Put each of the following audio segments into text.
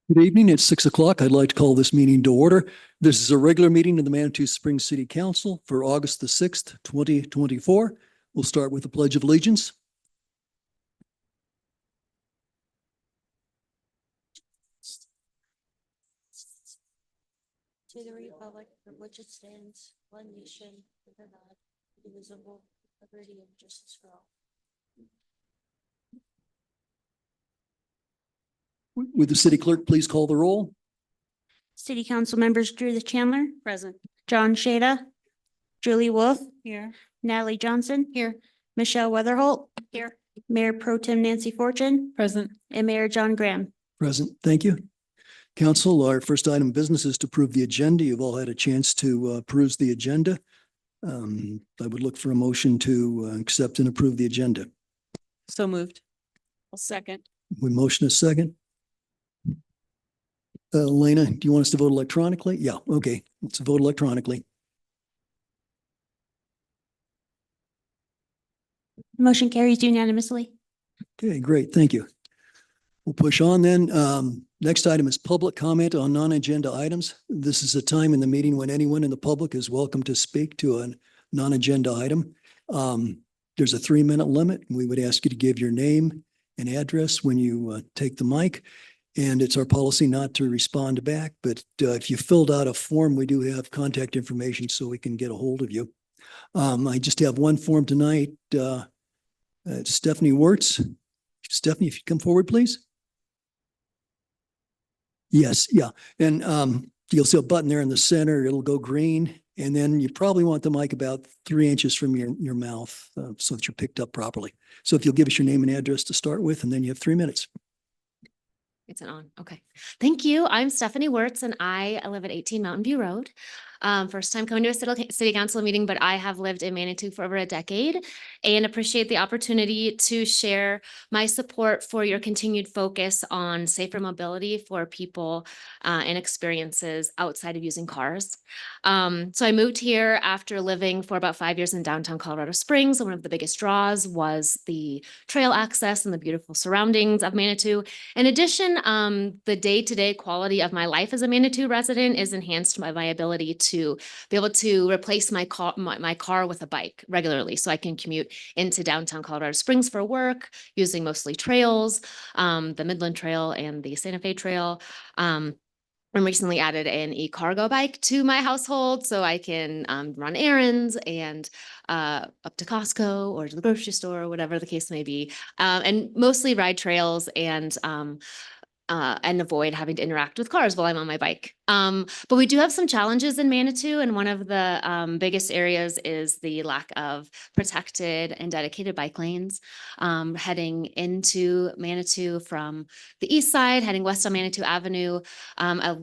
Good evening. It's 6 o'clock. I'd like to call this meeting to order. This is a regular meeting of the Manitou Springs City Council for August the 6th, 2024. We'll start with the Pledge of Allegiance. To the republic for which it stands, one nation, under God, indivisible, with liberty and justice for all. Would the city clerk please call the roll? City Council members Drew Chandler. Present. John Shada. Julie Wolf. Here. Natalie Johnson. Here. Michelle Weatherholt. Here. Mayor Pro Tem Nancy Fortune. Present. And Mayor John Graham. Present. Thank you. Council, our first item of business is to approve the agenda. You've all had a chance to peruse the agenda. I would look for a motion to accept and approve the agenda. So moved. I'll second. We motion a second. Elena, do you want us to vote electronically? Yeah, okay. Let's vote electronically. Motion carries unanimously. Okay, great. Thank you. We'll push on then. Next item is public comment on non-agenda items. This is a time in the meeting when anyone in the public is welcome to speak to a non-agenda item. There's a 3-minute limit. We would ask you to give your name and address when you take the mic. And it's our policy not to respond back, but if you filled out a form, we do have contact information so we can get a hold of you. I just have one form tonight. Stephanie Wirtz. Stephanie, if you come forward, please. Yes, yeah. And you'll see a button there in the center. It'll go green. And then you probably want the mic about 3 inches from your mouth so that you're picked up properly. So if you'll give us your name and address to start with, and then you have 3 minutes. It's an on. Okay. Thank you. I'm Stephanie Wirtz and I live at 18 Mountain View Road. First time coming to a city council meeting, but I have lived in Manitou for over a decade and appreciate the opportunity to share my support for your continued focus on safer mobility for people and experiences outside of using cars. So I moved here after living for about 5 years in downtown Colorado Springs. And one of the biggest draws was the trail access and the beautiful surroundings of Manitou. In addition, the day-to-day quality of my life as a Manitou resident is enhanced by my ability to be able to replace my car with a bike regularly, so I can commute into downtown Colorado Springs for work using mostly trails, the Midland Trail and the Santa Fe Trail. I recently added an e-cargo bike to my household so I can run errands and up to Costco or to the grocery store or whatever the case may be, and mostly ride trails and avoid having to interact with cars while I'm on my bike. But we do have some challenges in Manitou, and one of the biggest areas is the lack of protected and dedicated bike lanes. Heading into Manitou from the east side, heading west on Manitou Avenue, a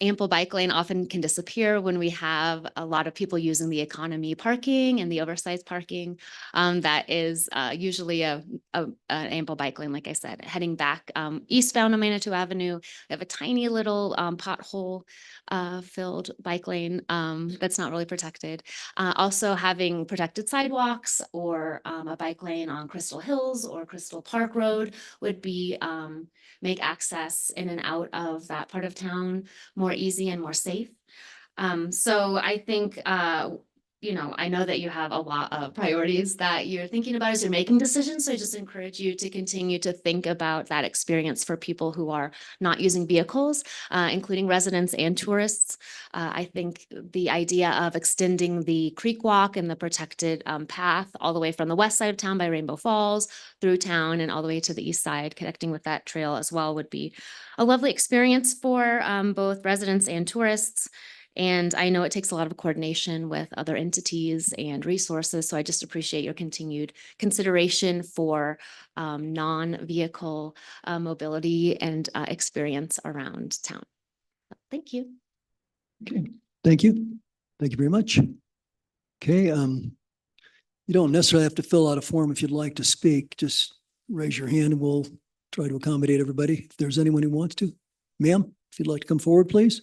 ample bike lane often can disappear when we have a lot of people using the economy parking and the oversized parking. That is usually an ample bike lane, like I said. Heading back eastbound on Manitou Avenue, we have a tiny little pothole filled bike lane that's not really protected. Also having protected sidewalks or a bike lane on Crystal Hills or Crystal Park Road would be make access in and out of that part of town more easy and more safe. So I think, I know that you have a lot of priorities that you're thinking about as you're making decisions. So I just encourage you to continue to think about that experience for people who are not using vehicles, including residents and tourists. I think the idea of extending the creek walk and the protected path all the way from the west side of town by Rainbow Falls through town and all the way to the east side, connecting with that trail as well, would be a lovely experience for both residents and tourists. And I know it takes a lot of coordination with other entities and resources. So I just appreciate your continued consideration for non-vehicle mobility and experience around town. Thank you. Okay, thank you. Thank you very much. Okay, you don't necessarily have to fill out a form if you'd like to speak. Just raise your hand and we'll try to accommodate everybody. If there's anyone who wants to. Ma'am, if you'd like to come forward, please.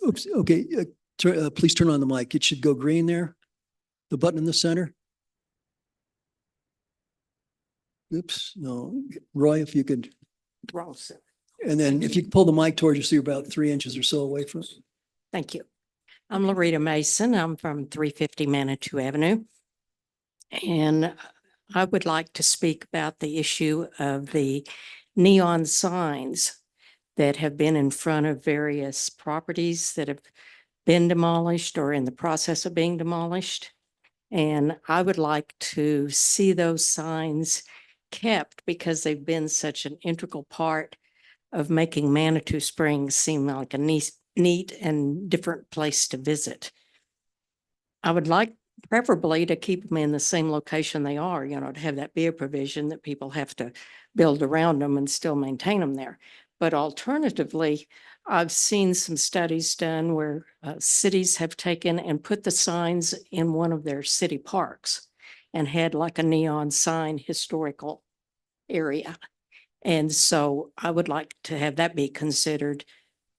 Oops, okay, please turn on the mic. It should go green there. the button in the center. Oops, no, Roy, if you could, Wrong side. and then if you could pull the mic towards you, so you're about 3 inches or so away from it. Thank you. I'm Loretta Mason. I'm from 350 Manitou Avenue. And I would like to speak about the issue of the neon signs that have been in front of various properties that have been demolished or in the process of being demolished. And I would like to see those signs kept because they've been such an integral part of making Manitou Springs seem like a neat and different place to visit. I would like preferably to keep them in the same location they are, to have that be a provision that people have to build around them and still maintain them there. But alternatively, I've seen some studies done where cities have taken and put the signs in one of their city parks and had like a neon sign historical area. And so I would like to have that be considered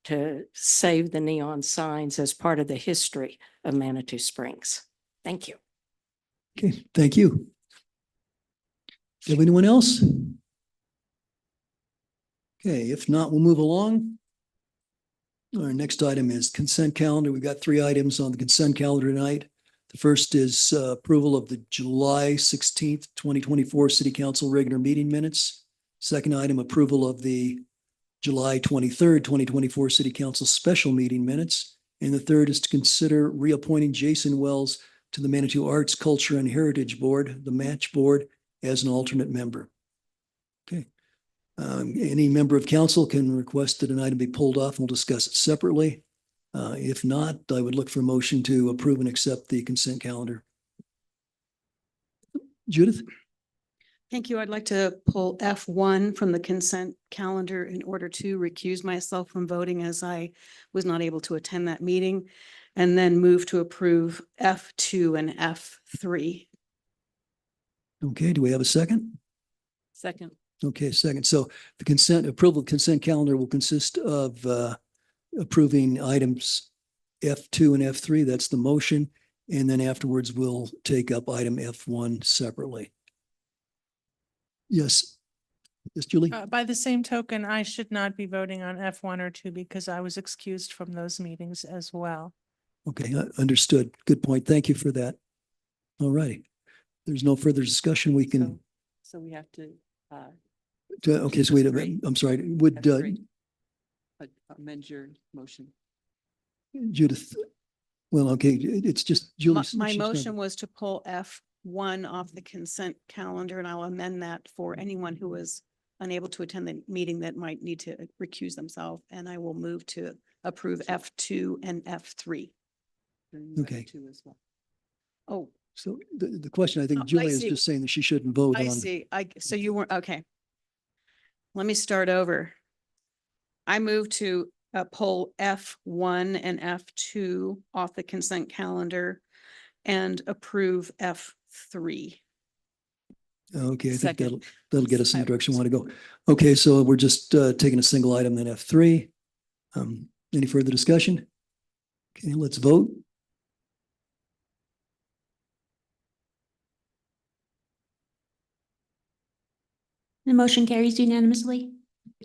to save the neon signs as part of the history of Manitou Springs. Thank you. Okay, thank you. Do you have anyone else? Okay, if not, we'll move along. Our next item is consent calendar. We've got 3 items on the consent calendar tonight. The first is approval of the July 16th, 2024 City Council regular meeting minutes. Second item, approval of the July 23rd, 2024 City Council special meeting minutes. And the third is to consider reappointing Jason Wells to the Manitou Arts, Culture, and Heritage Board, the Match Board, as an alternate member. Okay. Any member of council can request that an item be pulled off and we'll discuss it separately. If not, I would look for a motion to approve and accept the consent calendar. Judith? Thank you. I'd like to pull F1 from the consent calendar in order to recuse myself from voting as I was not able to attend that meeting, and then move to approve F2 and F3. Okay, do we have a second? Second. Okay, second. So the consent calendar will consist of approving items F2 and F3. That's the motion. And then afterwards, we'll take up item F1 separately. Yes. Yes, Julie? By the same token, I should not be voting on F1 or 2 because I was excused from those meetings as well. Okay, understood. Good point. Thank you for that. All righty. There's no further discussion. We can, So we have to okay, so wait a F3. minute. I'm sorry. Would F3. Amend your motion. Judith, well, okay, it's just Julie. My she's not- motion was to pull F1 off the consent calendar, and I'll amend that for anyone who was unable to attend the meeting that might need to recuse themselves. And I will move to approve F2 and F3. Then you have Okay. two as well. Oh, So the question, I think Oh, I Julie is see. just saying that she shouldn't vote I on. see. So you weren't, okay. Let me start over. I move to pull F1 and F2 off the consent calendar and approve F3. Okay, I think Second. that'll get us in the direction we want to go. Okay, so we're just taking a single item, then F3. Any further discussion? Okay, let's vote. The motion carries unanimously.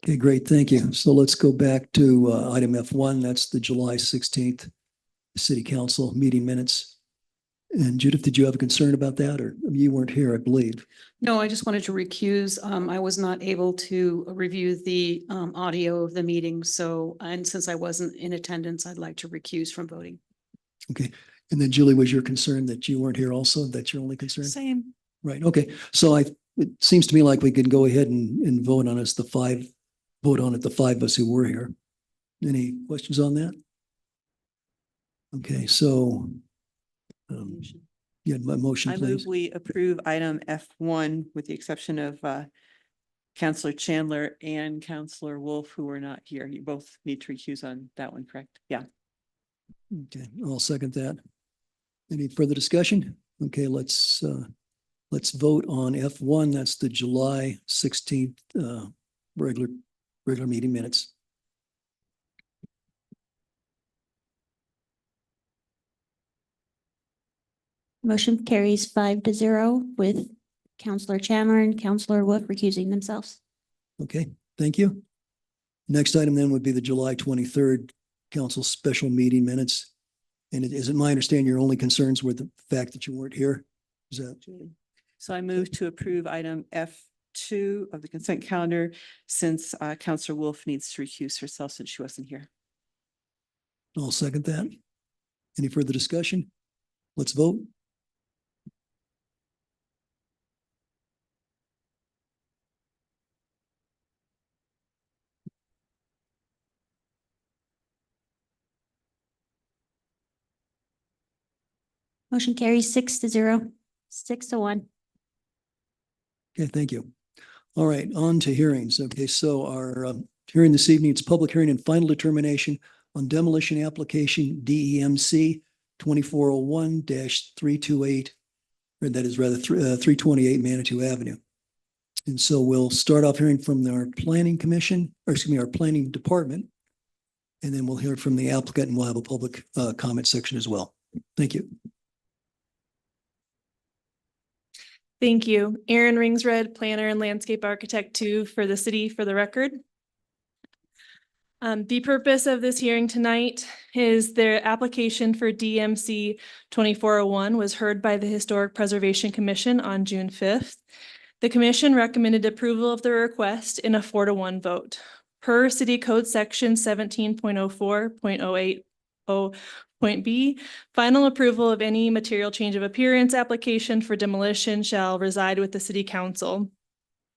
Okay, great, thank you. So let's go back to item F1. That's the July 16th City Council meeting minutes. And Judith, did you have a concern about that, or you weren't here, I believe? No, I just wanted to recuse. I was not able to review the audio of the meeting. So, and since I wasn't in attendance, I'd like to recuse from voting. Okay, and then Julie, was your concern that you weren't here also? That's your only concern? Same. Right, okay. So it seems to me like we could go ahead and vote on us, the 5 of us who were here. Any questions on that? Okay, so, yeah, my motion, I move please. we approve item F1 with the exception of Counselor Chandler and Counselor Wolf, who are not here. You both need to recuse on that one, correct? Yeah. Okay, I'll second that. Any further discussion? Okay, let's vote on F1. That's the July 16th regular meeting minutes. Motion carries 5-0 with Counselor Chandler and Counselor Wolf recusing themselves. Okay, thank you. Next item then would be the July 23rd council special meeting minutes. And is it my understanding your only concerns were the fact that you weren't here? Is that? So I move to approve item F2 of the consent calendar since Counselor Wolf needs to recuse herself since she wasn't here. I'll second that. Any further discussion? Let's vote. Motion carries 6-0, 6-1. Okay, thank you. All right, on to hearings. Okay, so our hearing this evening, it's public hearing and final determination on demolition application DEMC 2401-328, or that is rather 328 Manitou Avenue. And so we'll start off hearing from our planning commission, or excuse me, our planning department. And then we'll hear from the applicant and we'll have a public comment section as well. Thank you. Thank you. Erin Ringsred, planner and landscape architect 2 for the city for the record. The purpose of this hearing tonight is their application for DMC 2401 was heard by the Historic Preservation Commission on June 5th. The commission recommended approval of the request in a 4-1 vote. Per City Code Section 17.04.080. Final approval of any material change of appearance application for demolition shall reside with the city council.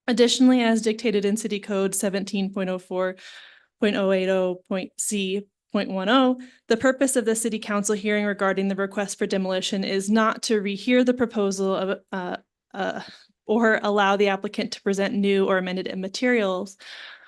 Additionally, as dictated in City Code 17.04.080.c.10, the purpose of the city council hearing regarding the request for demolition is not to rehear the proposal of or allow the applicant to present new or amended materials,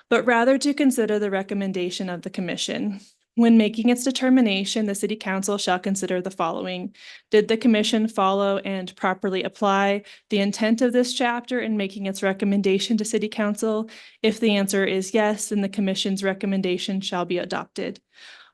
but rather to consider the recommendation of the commission. When making its determination, the city council shall consider the following. Did the commission follow and properly apply the intent of this chapter in making its recommendation to city council? If the answer is yes, then the commission's recommendation shall be adopted.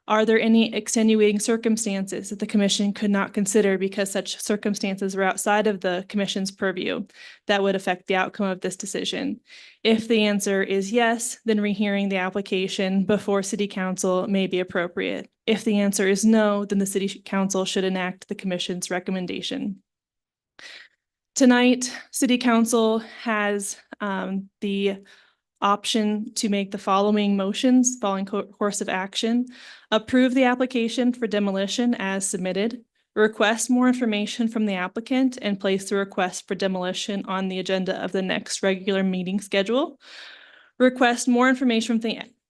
Are there any extenuating circumstances that the commission could not consider because such circumstances were outside of the commission's purview that would affect the outcome of this decision? If the answer is yes, then rehearing the application before city council may be appropriate. If the answer is no, then the city council should enact the commission's recommendation. Tonight, city council has the option to make the following motions, following course of action. Approve the application for demolition as submitted. Request more information from the applicant and place the request for demolition on the agenda of the next regular meeting schedule. Request more information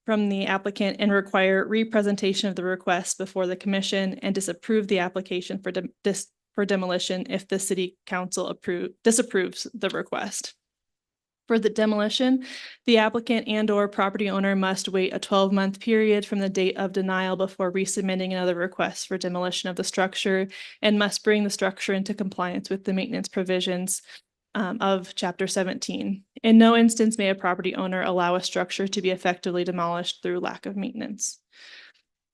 from the applicant and require representation of the request before the commission and disapprove the application for demolition if the city council disapproves the request. For the demolition, the applicant and/or property owner must wait a 12-month period from the date of denial before resubmitting another request for demolition of the structure and must bring the structure into compliance with the maintenance provisions of Chapter 17. In no instance may a property owner allow a structure to be effectively demolished through lack of maintenance.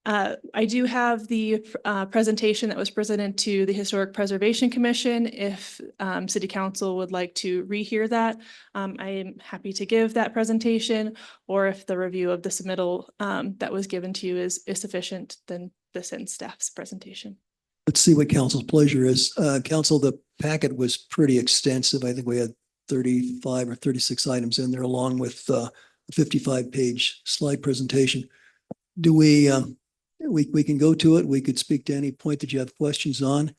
I do have the presentation that was presented to the Historic Preservation Commission. If City Council would like to rehear that, I am happy to give that presentation, or if the review of the submittal that was given to you is sufficient, then this ends staff's presentation. Let's see what council's pleasure is. Council, the packet was pretty extensive. I think we had 35 or 36 items in there along with a 55-page slide presentation. Do we can go to it. We could speak to any point that you have questions on.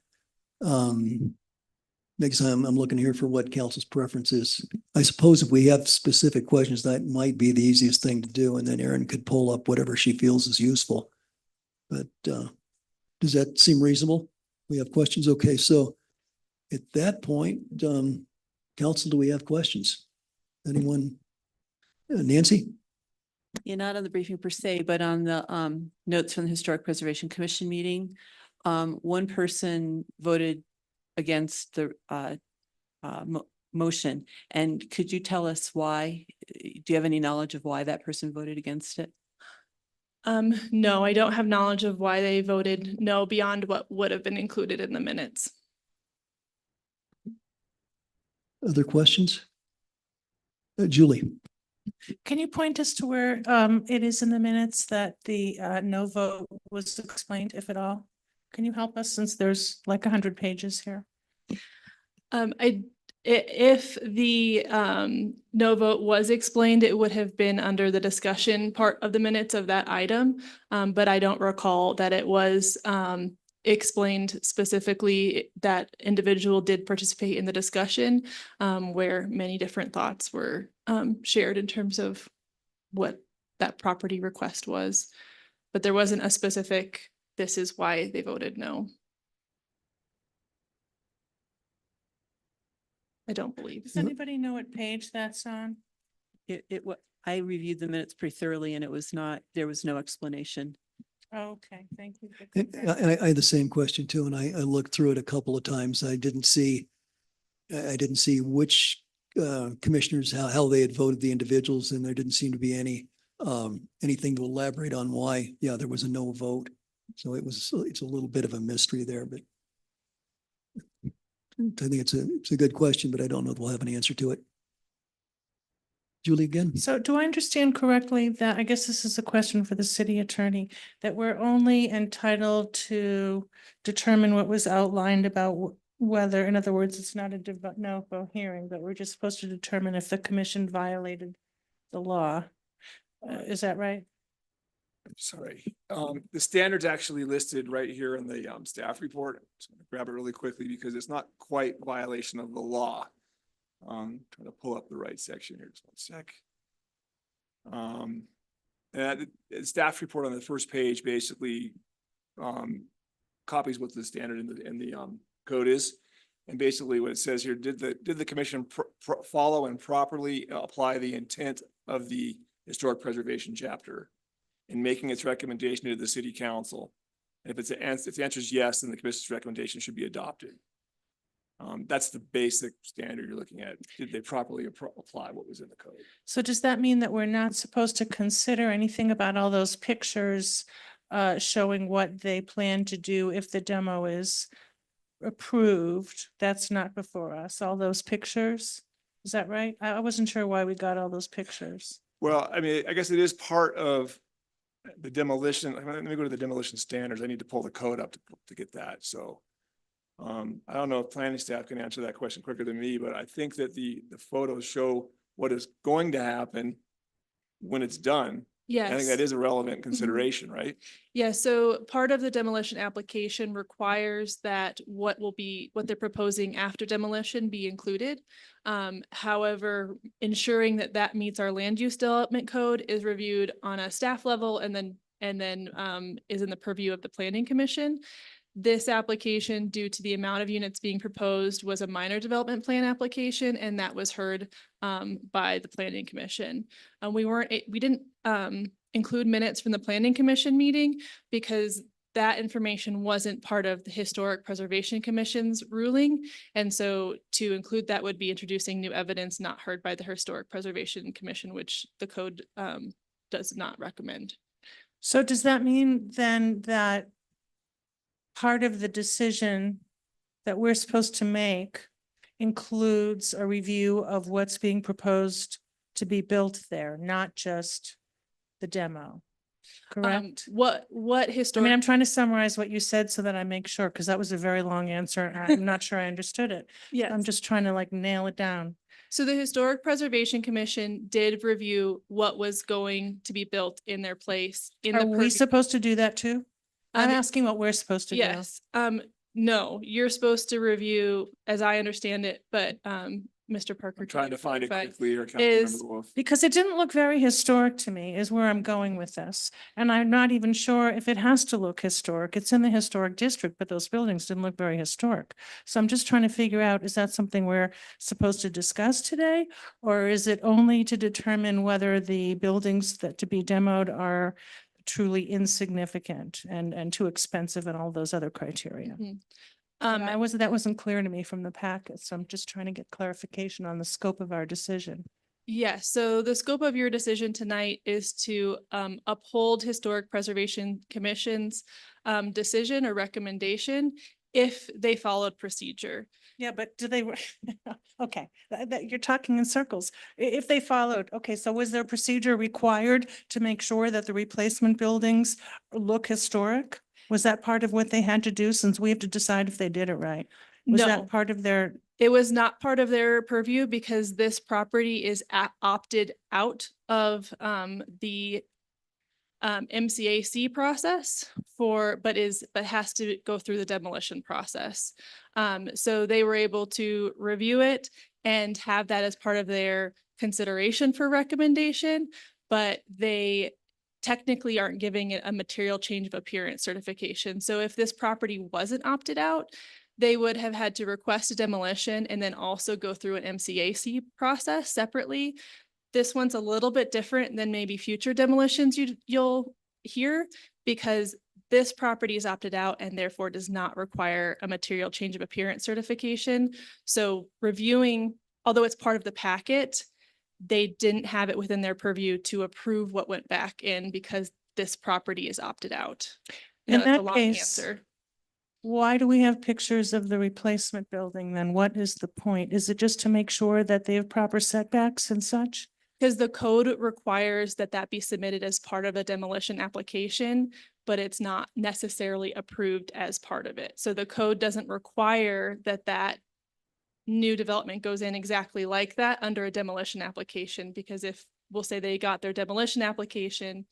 Next time I'm looking here for what council's preference is. I suppose if we have specific questions, that might be the easiest thing to do. And then Erin could pull up whatever she feels is useful. But does that seem reasonable? We have questions? Okay, so at that point, council, do we have questions? Anyone? Nancy? Yeah, not on the briefing per se, but on the notes from the Historic Preservation Commission meeting. One person voted against the motion. And could you tell us why? Do you have any knowledge of why that person voted against it? No, I don't have knowledge of why they voted no beyond what would have been included in the minutes. Other questions? Julie? Can you point us to where it is in the minutes that the no vote was explained, if at all? Can you help us since there's like 100 pages here? If the no vote was explained, it would have been under the discussion part of the minutes of that item. But I don't recall that it was explained specifically. That individual did participate in the discussion where many different thoughts were shared in terms of what that property request was. But there wasn't a specific, this is why they voted no. I don't believe. Does anybody know what page that's on? I reviewed the minutes pretty thoroughly and there was no explanation. Okay, thank you. for And confirming. I had the same question too, and I looked through it a couple of times. I didn't see which commissioners, how they had voted the individuals, and there didn't seem to be anything to elaborate on why, there was a no vote. So it's a little bit of a mystery there, but I think it's a good question, but I don't know if we'll have an answer to it. Julie again? So do I understand correctly that, I guess this is a question for the city attorney, that we're only entitled to determine what was outlined about whether, in other words, it's not a no vote hearing, but we're just supposed to determine if the commission violated the law. Is that right? Sorry, the standard's actually listed right here in the staff report. I'm just gonna grab it really quickly because it's not quite violation of the law. Trying to pull up the right section here, just one sec. And the staff report on the first page basically copies what the standard in the code is. And basically what it says here, did the commission follow and properly apply the intent of the historic preservation chapter in making its recommendation to the city council? And if the answer is yes, then the commission's recommendation should be adopted. That's the basic standard you're looking at. Did they properly apply what was in the code? So does that mean that we're not supposed to consider anything about all those pictures showing what they plan to do if the demo is approved? That's not before us, all those pictures? Is that right? I wasn't sure why we got all those pictures. Well, I mean, I guess it is part of the demolition. Let me go to the demolition standards. I need to pull the code up to get that. So I don't know if planning staff can answer that question quicker than me, but I think that the photos show what is going to happen when it's done. Yes. I think that is a relevant consideration, right? Yeah, so part of the demolition application requires that what they're proposing after demolition be included. However, ensuring that that meets our land use development code is reviewed on a staff level and then is in the purview of the planning commission. This application, due to the amount of units being proposed, was a minor development plan application, and that was heard by the planning commission. We didn't include minutes from the planning commission meeting because that information wasn't part of the Historic Preservation Commission's ruling. And so to include that would be introducing new evidence not heard by the Historic Preservation Commission, which the code does not recommend. So does that mean then that part of the decision that we're supposed to make includes a review of what's being proposed to be built there, not just the demo? Correct? What I historic? mean, I'm trying to summarize what you said so that I make sure, because that was a very long answer. And I'm not sure I understood it. Yes. I'm just trying to like nail it down. So the Historic Preservation Commission did review what was going to be built in their place in Are the we purview. supposed to do that too? I'm Um, asking what we're supposed to do. Yes, no, you're supposed to review, as I understand it, but Mr. Parker. I'm trying to find it clarify. quickly here. is- Councilmember Wolf. Because it didn't look very historic to me is where I'm going with this. And I'm not even sure if it has to look historic. It's in the historic district, but those buildings didn't look very historic. So I'm just trying to figure out, is that something we're supposed to discuss today? Or is it only to determine whether the buildings that to be demoed are truly insignificant and too expensive and all those other criteria? Mhm. That wasn't clear to me from the packet. So I'm just trying to get clarification on the scope of our decision. Yes, so the scope of your decision tonight is to uphold Historic Preservation Commission's decision or recommendation if they followed procedure. Yeah, but do they, okay, that, you're talking in circles. If they followed, okay, so was there a procedure required to make sure that the replacement buildings look historic? Was that part of what they had to do, since we have to decide if they did it right? Was No, that part of their, it was not part of their purview because this property is opted out of the MCAC process but has to go through the demolition process. So they were able to review it and have that as part of their consideration for recommendation, but they technically aren't giving it a material change of appearance certification. So if this property wasn't opted out, they would have had to request a demolition and then also go through an MCAC process separately. This one's a little bit different than maybe future demolitions you'll hear, because this property is opted out and therefore does not require a material change of appearance certification. So reviewing, although it's part of the packet, they didn't have it within their purview to approve what went back in because this property is opted out. In That's a that long case, answer. why do we have pictures of the replacement building then? What is the point? Is it just to make sure that they have proper setbacks and such? Because the code requires that that be submitted as part of a demolition application, but it's not necessarily approved as part of it. So the code doesn't require that that new development goes in exactly like that under a demolition application, because if we'll say they got their demolition application,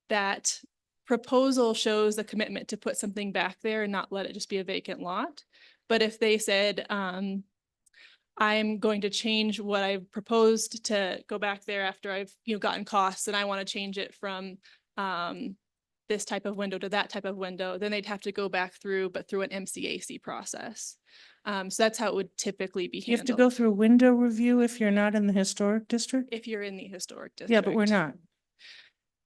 that proposal shows a commitment to put something back there and not let it just be a vacant lot. But if they said, I'm going to change what I've proposed to go back there after I've, gotten costs, and I want to change it from this type of window to that type of window, then they'd have to go back through an MCAC process. So that's how it would typically be You have to handled go through window review if you're not in the historic district? if you're in the historic district. Yeah, but we're not.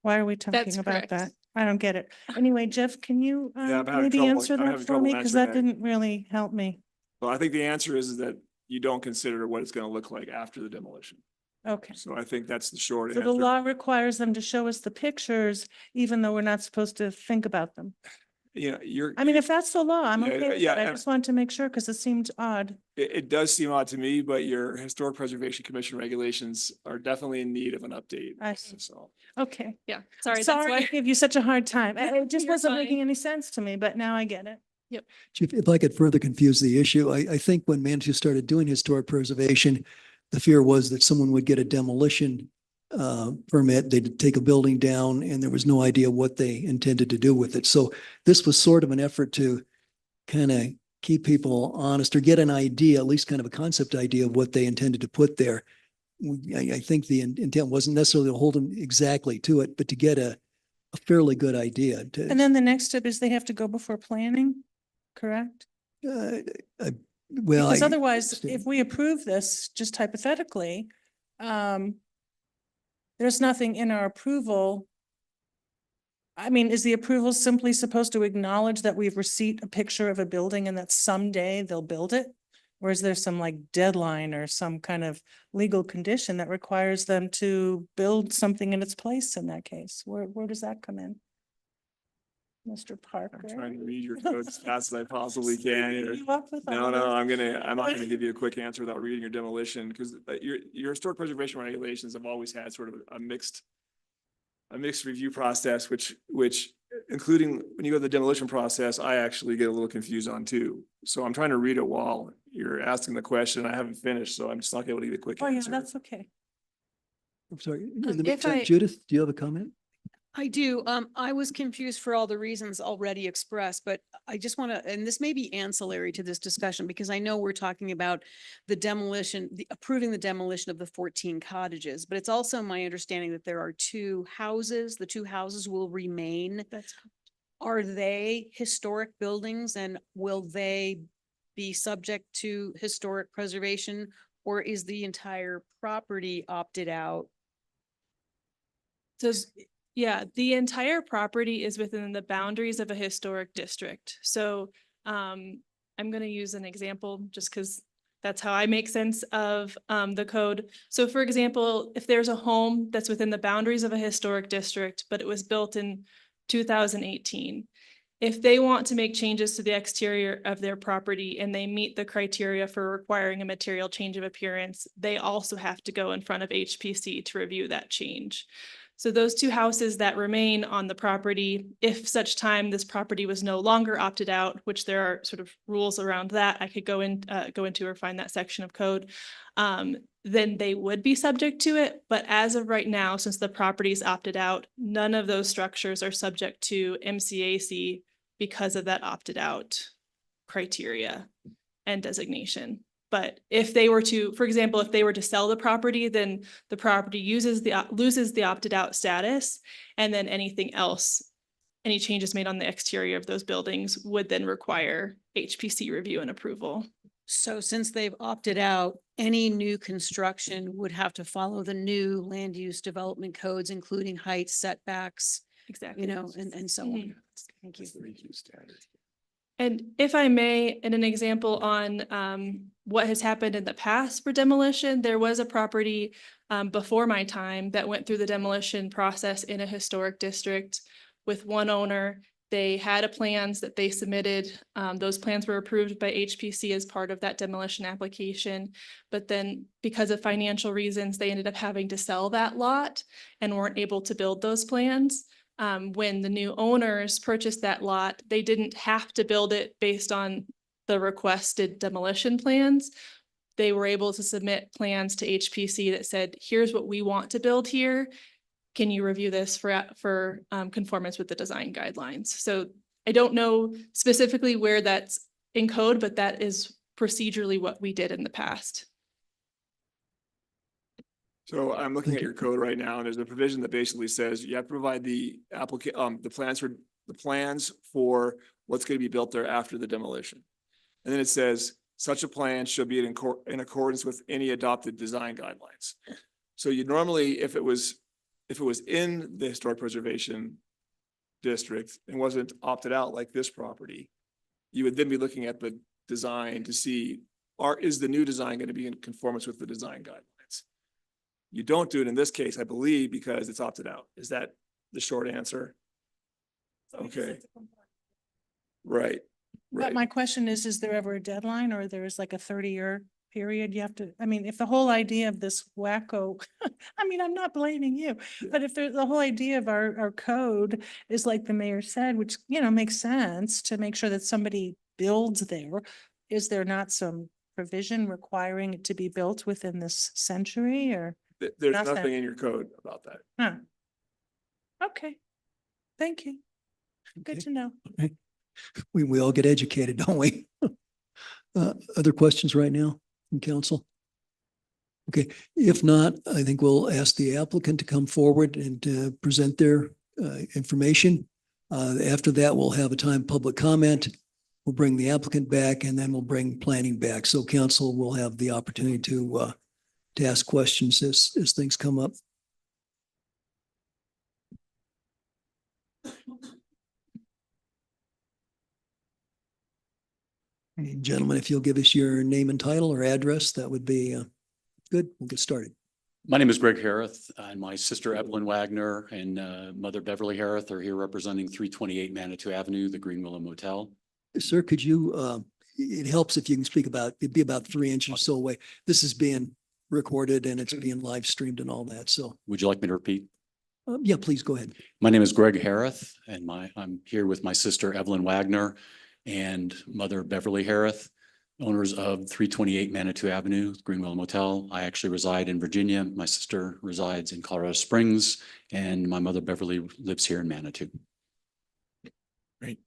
Why are we That's talking about correct. that? I don't get it. Anyway, Jeff, can you Yeah, I'm having maybe trouble- answer I'm that having for trouble me? Because answering that that. didn't really help me. Well, I think the answer is that you don't consider what it's gonna look like after the demolition. Okay. So I think that's the short So the answer. law requires them to show us the pictures, even though we're not supposed to think about them. You're. I mean, if that's the law, I'm Yeah, okay with yeah, it. I and- just wanted to make sure because it seemed odd. It does seem odd to me, but your Historic Preservation Commission regulations are definitely in need of an update. I see. So, Okay. Yeah, sorry, that's Sorry why. I gave you such a hard time. It just You're wasn't fine. making any sense to me, but now I get it. Chief, if I could further confuse the issue, I think when Manitou started doing historic preservation, the fear was that someone would get a demolition permit, they'd take a building down and there was no idea what they intended to do with it. So this was sort of an effort to kind of keep people honest or get an idea, at least kind of a concept idea of what they intended to put there. I think the intent wasn't necessarily to hold them exactly to it, but to get a fairly good idea. And then the next step is they have to go before planning, correct? Well, Because I otherwise, understand. if we approve this, just hypothetically, there's nothing in our approval. I mean, is the approval simply supposed to acknowledge that we've received a picture of a building and that someday they'll build it? Or is there some like deadline or some kind of legal condition that requires them to build something in its place in that case? Where does that come in? Mr. Parker? I'm trying to read your code as fast as I possibly can here. You up with No, all no, this? I'm not gonna give you a quick answer without reading your demolition, because your historic preservation regulations have always had sort of a mixed review process, which including when you go to the demolition process, I actually get a little confused on too. So I'm trying to read it while you're asking the question. I haven't finished, so I'm just not able to give you a quick Oh, yeah, answer. that's okay. I'm sorry. In if the meantime, I- Judith, do you have a comment? I do. I was confused for all the reasons already expressed, but I just want to, and this may be ancillary to this discussion, because I know we're talking about the demolition, approving the demolition of the 14 cottages, but it's also my understanding that there are two houses. The two houses will remain. That's Are they historic buildings, and will they be subject to historic preservation, or is the entire property opted out? So, yeah, the entire property is within the boundaries of a historic district. So I'm going to use an example just because that's how I make sense of the code. So for example, if there's a home that's within the boundaries of a historic district, but it was built in 2018, if they want to make changes to the exterior of their property and they meet the criteria for requiring a material change of appearance, they also have to go in front of HPC to review that change. So those two houses that remain on the property, if such time this property was no longer opted out, which there are sort of rules around that, I could go into or find that section of code, then they would be subject to it. But as of right now, since the property's opted out, none of those structures are subject to MCAC because of that opted out criteria and designation. But if they were to, for example, if they were to sell the property, then the property loses the opted out status, and then anything else, any changes made on the exterior of those buildings would then require HPC review and approval. So since they've opted out, any new construction would have to follow the new land use development codes, including heights, setbacks, Exactly. you know, and so on. Thank you. That's the review standard. And if I may, in an example on what has happened in the past for demolition, there was a property before my time that went through the demolition process in a historic district with one owner. They had a plans that they submitted. Those plans were approved by HPC as part of that demolition application. But then because of financial reasons, they ended up having to sell that lot and weren't able to build those plans. When the new owners purchased that lot, they didn't have to build it based on the requested demolition plans. They were able to submit plans to HPC that said, here's what we want to build here. Can you review this for conformance with the design guidelines? So I don't know specifically where that's in code, but that is procedurally what we did in the past. So I'm looking at your code right now, and there's a provision that basically says you have to provide the the plans for what's going to be built there after the demolition. And then it says, such a plan should be in accordance with any adopted design guidelines. So you normally, if it was in the historic preservation district and wasn't opted out like this property, you would then be looking at the design to see, is the new design going to be in conformance with the design guidelines? You don't do it in this case, I believe, because it's opted out. Is that the short answer? Okay. Right. But Right. my question is there ever a deadline or there's like a 30-year period you have to, I mean, if the whole idea of this wacko, I mean, I'm not blaming you, but if the whole idea of our code is like the mayor said, which, you know, makes sense to make sure that somebody builds there, is there not some provision requiring it to be built within this century or? There's Nothing. nothing in your code about that. Huh. Okay. Thank you. Good Okay. to know. We all get educated, don't we? Other questions right now from council? Okay, if not, I think we'll ask the applicant to come forward and present their information. After that, we'll have a time public comment. We'll bring the applicant back and then we'll bring planning back. So council will have the opportunity to ask questions as things come up. Hey, gentlemen, if you'll give us your name and title or address, that would be good. We'll get started. My name is Greg Harith, and my sister Evelyn Wagner and mother Beverly Harith are here representing 328 Manitou Avenue, the Green Willow Motel. Sir, could you, it helps if you can speak about, it'd be about 3 inches or so away. This is being recorded and it's being live streamed and all that. So, Would you like me to repeat? yeah, please go ahead. My name is Greg Harith, and I'm here with my sister Evelyn Wagner and mother Beverly Harith, owners of 328 Manitou Avenue, Green Willow Motel. I actually reside in Virginia. My sister resides in Colorado Springs, and my mother Beverly lives here in Manitou. Great.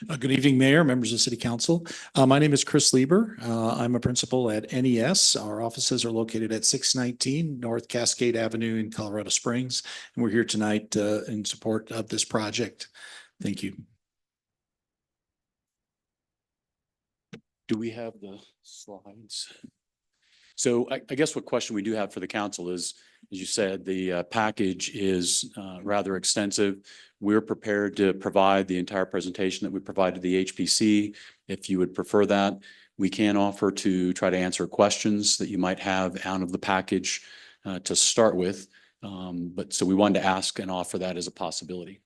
Good evening, Mayor, members of City Council. My name is Chris Lieber. I'm a principal at NES. Our offices are located at 619 North Cascade Avenue in Colorado Springs. And we're here tonight in support of this project. Thank you. Do we have the slides? So I guess what question we do have for the council is, as you said, the package is rather extensive. We're prepared to provide the entire presentation that we provided the HPC. If you would prefer that, we can offer to try to answer questions that you might have out of the package to start with. But so we wanted to ask and offer that as a possibility.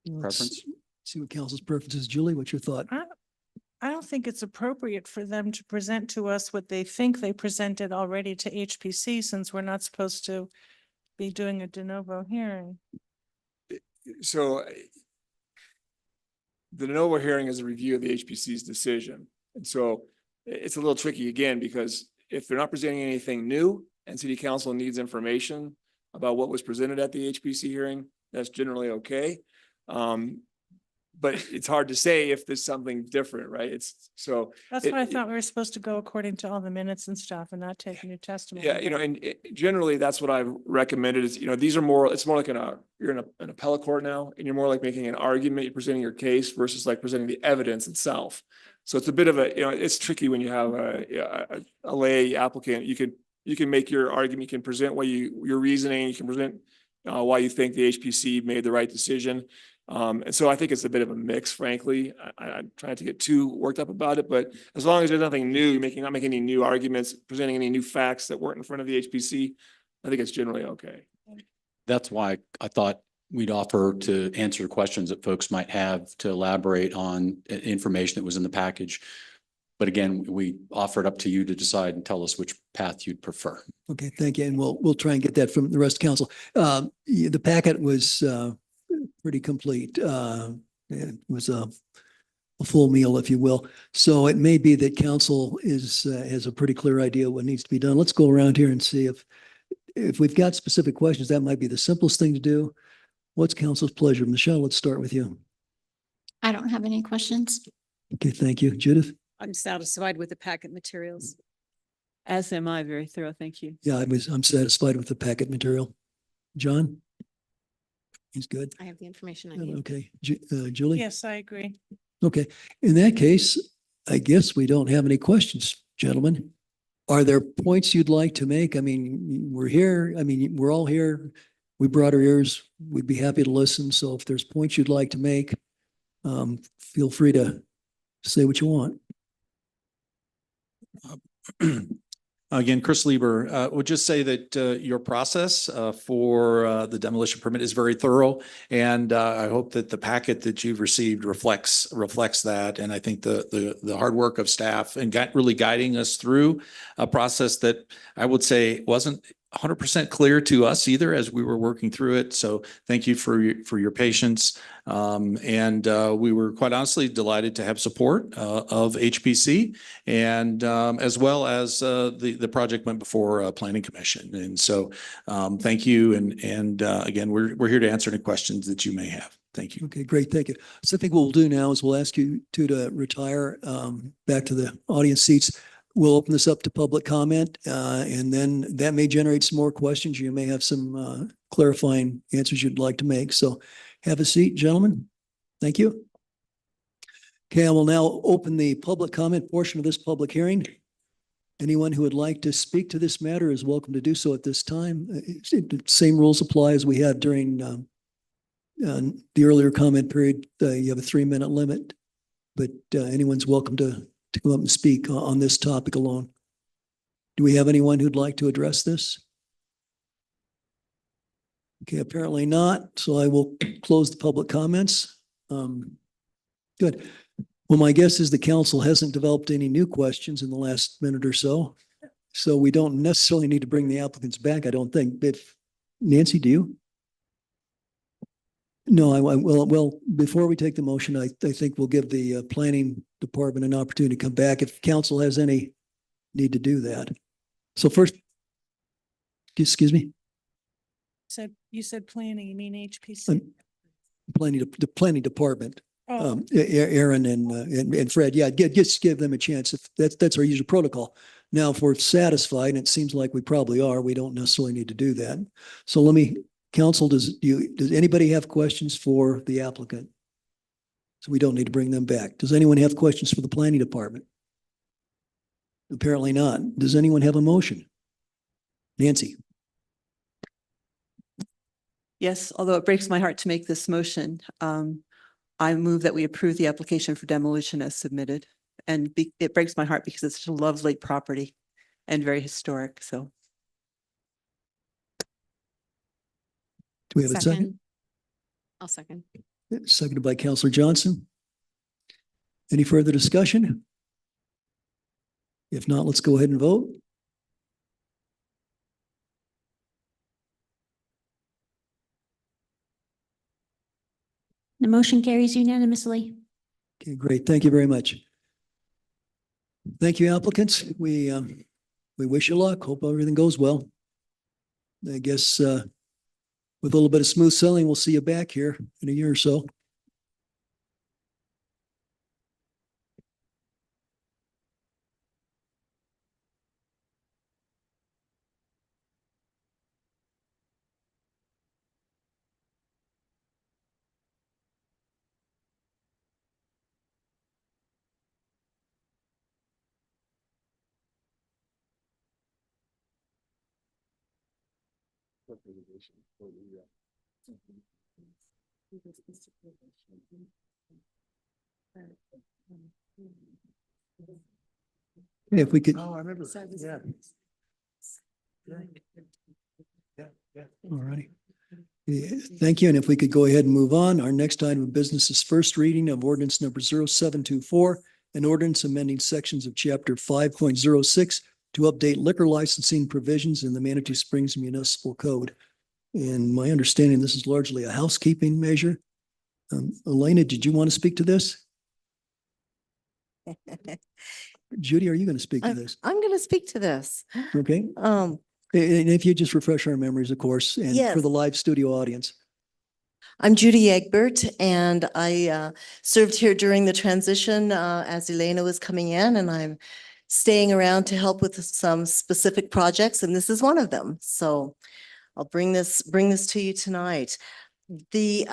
Preference? See what council's preference is. Julie, what's your thought? I don't think it's appropriate for them to present to us what they think they presented already to HPC, since we're not supposed to be doing a de novo hearing. So the de novo hearing is a review of the HPC's decision. And so it's a little tricky again, because if they're not presenting anything new and city council needs information about what was presented at the HPC hearing, that's generally okay. But it's hard to say if there's something different, right? It's so. That's what I thought we were supposed to go according to all the minutes and stuff and not take new testimony. Yeah, and generally that's what I've recommended is, these are more, it's more like you're in an appellate court now, and you're more like making an argument, you're presenting your case versus like presenting the evidence itself. So it's a bit of it's tricky when you have a lay applicant. You can make your argument, you can present your reasoning, you can present why you think the HPC made the right decision. And so I think it's a bit of a mix, frankly. I'm trying to get too worked up about it, but as long as there's nothing new, not making any new arguments, presenting any new facts that weren't in front of the HPC, I think it's generally okay. That's why I thought we'd offer to answer questions that folks might have to elaborate on information that was in the package. But again, we offer it up to you to decide and tell us which path you'd prefer. Okay, thank you. And we'll try and get that from the rest of council. The packet was pretty complete. It was a full meal, if you will. So it may be that council has a pretty clear idea what needs to be done. Let's go around here and see if we've got specific questions. That might be the simplest thing to do. What's council's pleasure? Michelle, let's start with you. I don't have any questions. Okay, thank you. Judith? I'm satisfied with the packet materials. As am I, very thorough, thank you. Yeah, I'm satisfied with the packet material. John? He's good. I have the information I need. Okay, Julie? Yes, I agree. Okay, in that case, I guess we don't have any questions, gentlemen. Are there points you'd like to make? I mean, we're here. I mean, we're all here. We brought our ears. We'd be happy to listen. So if there's points you'd like to make, feel free to say what you want. Again, Chris Lieber, would just say that your process for the demolition permit is very thorough. And I hope that the packet that you've received reflects that. And I think the hard work of staff and really guiding us through a process that I would say wasn't 100% clear to us either as we were working through it. So thank you for your patience. And we were quite honestly delighted to have support of HPC and as well as the project went before Planning Commission. And so thank you. And again, we're here to answer any questions that you may have. Thank you. Okay, great. Thank you. So I think what we'll do now is we'll ask you to retire back to the audience seats. We'll open this up to public comment, and then that may generate some more questions. You may have some clarifying answers you'd like to make. So have a seat, gentlemen. Thank you. Okay, I will now open the public comment portion of this public hearing. Anyone who would like to speak to this matter is welcome to do so at this time. Same rules apply as we had during the earlier comment period. You have a 3-minute limit, but anyone's welcome to come up and speak on this topic alone. Do we have anyone who'd like to address this? Okay, apparently not. So I will close the public comments. Good. Well, my guess is the council hasn't developed any new questions in the last minute or so. So we don't necessarily need to bring the applicants back, I don't think. But Nancy, do you? No, well, before we take the motion, I think we'll give the planning department an opportunity to come back if council has any need to do that. So first, excuse me, You said planning, you mean HPC? the planning department, Oh, Aaron and Fred. Yeah, just give them a chance. If that's our usual protocol. Now, if we're satisfied, and it seems like we probably are, we don't necessarily need to do that. So council, does anybody have questions for the applicant? So we don't need to bring them back. Does anyone have questions for the planning department? Apparently not. Does anyone have a motion? Nancy? Yes, although it breaks my heart to make this motion, I move that we approve the application for demolition as submitted. And it breaks my heart because it's such a lovely property and very historic, so. Do we have a second? I'll second. Seconded by Counselor Johnson. Any further discussion? If not, let's go ahead and vote. The motion carries unanimously. Okay, great. Thank you very much. Thank you, applicants. We wish you luck. Hope everything goes well. I guess with a little bit of smooth sailing, we'll see you back here in a year or so. If we could, Oh, I remember. Yeah. all righty. Yeah, thank you. And if we could go ahead and move on, our next item of business is first reading of ordinance number 0724, an ordinance amending sections of chapter 5.06 to update liquor licensing provisions in the Manitou Springs Municipal Code. And my understanding, this is largely a housekeeping measure. Elena, did you want to speak to this? Judy, are you going to speak to this? I'm going to speak to this. Okay. And if you just refresh our memories, of course, and for Yes. the live studio audience. I'm Judy Egbert, and I served here during the transition as Elena was coming in, and I'm staying around to help with some specific projects, and this is one of them. So I'll bring this to you tonight. The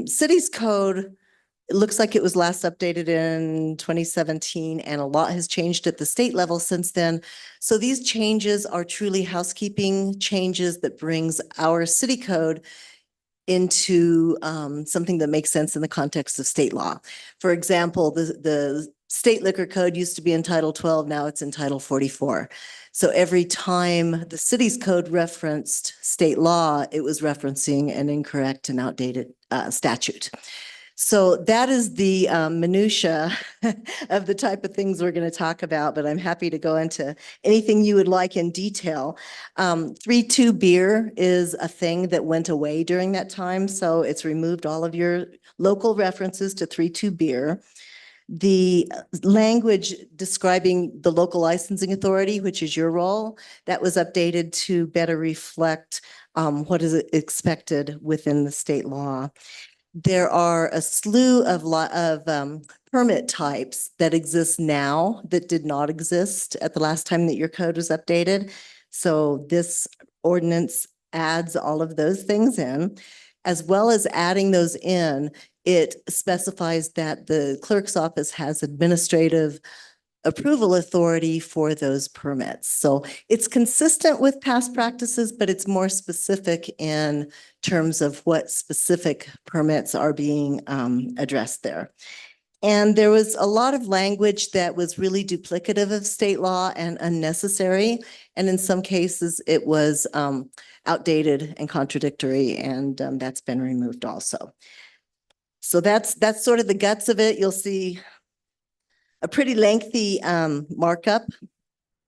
city's code, it looks like it was last updated in 2017, and a lot has changed at the state level since then. So these changes are truly housekeeping changes that brings our city code into something that makes sense in the context of state law. For example, the state liquor code used to be in Title 12, now it's in Title 44. So every time the city's code referenced state law, it was referencing an incorrect and outdated statute. So that is the minutia of the type of things we're going to talk about, but I'm happy to go into anything you would like in detail. 3-2 beer is a thing that went away during that time, so it's removed all of your local references to 3-2 beer. The language describing the local licensing authority, which is your role, that was updated to better reflect what is expected within the state law. There are a slew of permit types that exist now that did not exist at the last time that your code was updated. So this ordinance adds all of those things in, as well as adding those in. It specifies that the clerk's office has administrative approval authority for those permits. So it's consistent with past practices, but it's more specific in terms of what specific permits are being addressed there. And there was a lot of language that was really duplicative of state law and unnecessary. And in some cases, it was outdated and contradictory, and that's been removed also. So that's sort of the guts of it. You'll see a pretty lengthy markup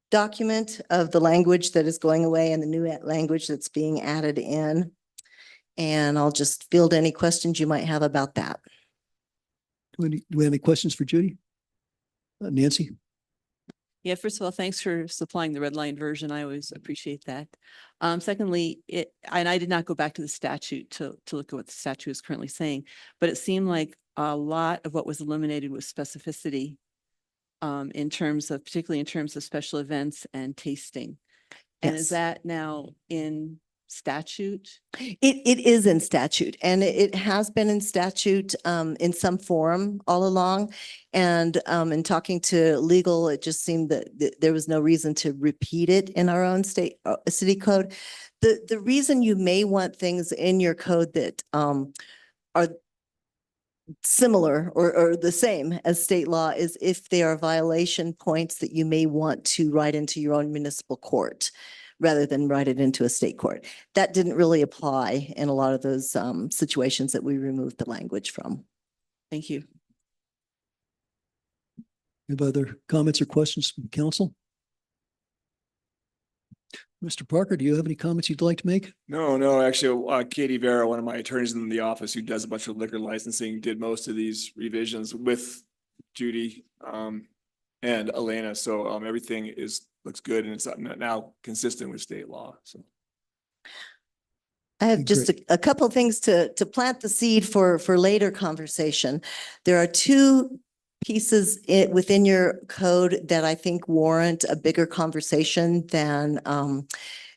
document of the language that is going away and the new language that's being added in. And I'll just field any questions you might have about that. Do we have any questions for Judy? Nancy? Yeah, first of all, thanks for supplying the red line version. I always appreciate that. Secondly, and I did not go back to the statute to look at what the statute is currently saying, but it seemed like a lot of what was eliminated was specificity particularly in terms of special events and tasting. And is Yes. that now in statute? It is in statute, and it has been in statute in some form all along. And in talking to legal, it just seemed that there was no reason to repeat it in our own state city code. The reason you may want things in your code that are similar or the same as state law is if they are violation points that you may want to write into your own municipal court. rather than write it into a state court. That didn't really apply in a lot of those situations that we removed the language from. Thank you. Any other comments or questions from council? Mr. Parker, do you have any comments you'd like to make? No, actually, Katie Vera, one of my attorneys in the office who does a bunch of liquor licensing, did most of these revisions with Judy and Elena. So everything looks good and it's now consistent with state law. So I have Okay, just a couple of things to plant the seed for later conversation. There are two pieces within your code that I think warrant a bigger conversation than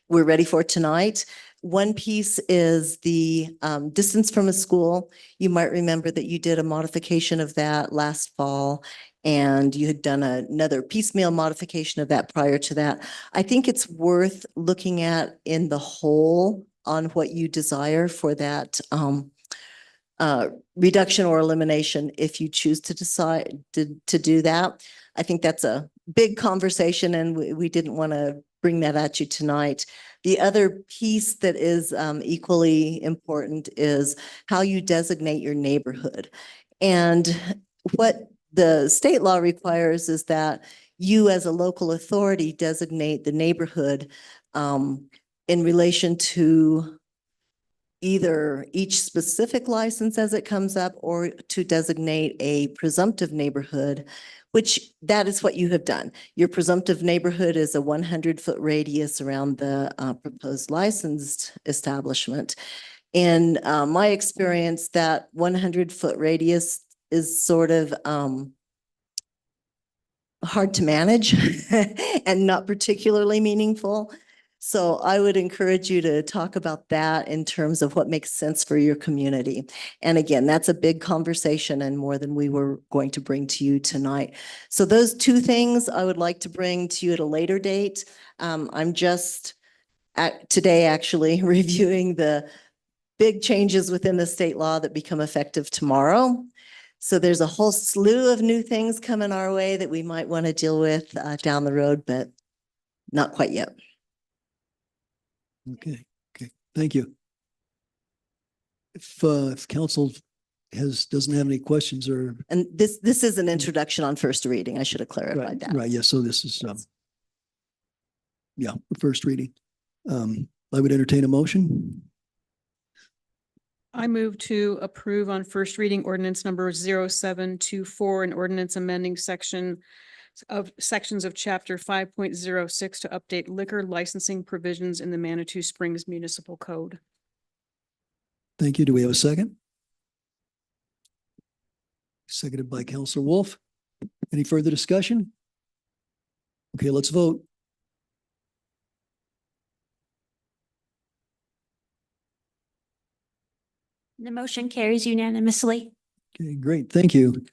we're ready for tonight. One piece is the distance from a school. You might remember that you did a modification of that last fall, and you had done another piecemeal modification of that prior to that. I think it's worth looking at in the whole on what you desire for that reduction or elimination if you choose to decide to do that. I think that's a big conversation and we didn't want to bring that at you tonight. The other piece that is equally important is how you designate your neighborhood. And what the state law requires is that you as a local authority designate the neighborhood in relation to either each specific license as it comes up or to designate a presumptive neighborhood, which that is what you have done. Your presumptive neighborhood is a 100-foot radius around the proposed licensed establishment. In my experience, that 100-foot radius is sort of hard to manage and not particularly meaningful. So I would encourage you to talk about that in terms of what makes sense for your community. And again, that's a big conversation and more than we were going to bring to you tonight. So those two things I would like to bring to you at a later date. I'm just today actually reviewing the big changes within the state law that become effective tomorrow. So there's a whole slew of new things coming our way that we might want to deal with down the road, but not quite yet. Okay, thank you. If council doesn't have any questions or. And this is an introduction on first reading. I should have clarified that. Right, yeah, so this is, first reading. I would entertain a motion. I move to approve on first reading ordinance number 0724, an ordinance amending sections of chapter 5.06 to update liquor licensing provisions in the Manitou Springs Municipal Code. Thank you. Do we have a second? Seconded by Councilor Wolf. Any further discussion? Okay, let's vote. The motion carries unanimously. Okay, great. Thank you.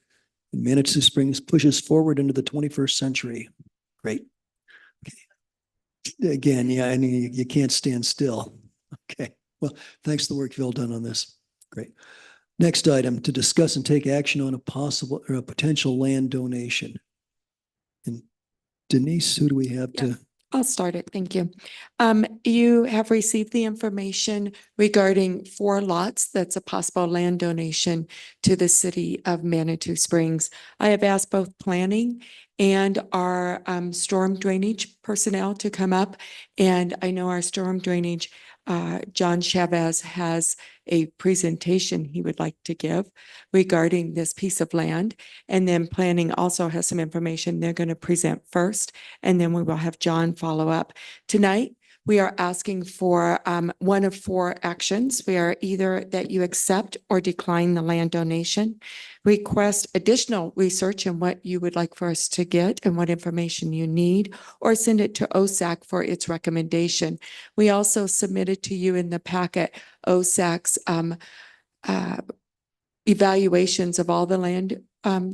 And Manitou Springs pushes forward into the 21st century. Great. Okay. Again, yeah, and you can't stand still. Okay. Well, thanks for the work you've all done on this. Great. Next item, to discuss and take action on a possible or a potential land donation. And Denise, who do we have to? I'll start it. Thank you. You have received the information regarding 4 lots. That's a possible land donation to the city of Manitou Springs. I have asked both planning and our storm drainage personnel to come up. And I know our storm drainage, John Chavez has a presentation he would like to give regarding this piece of land. And then planning also has some information they're going to present first, and then we will have John follow up. Tonight, we are asking for one of 4 actions. We are either that you accept or decline the land donation, request additional research in what you would like for us to get and what information you need, or send it to OSAC for its recommendation. We also submitted to you in the packet OSAC's evaluations of all the land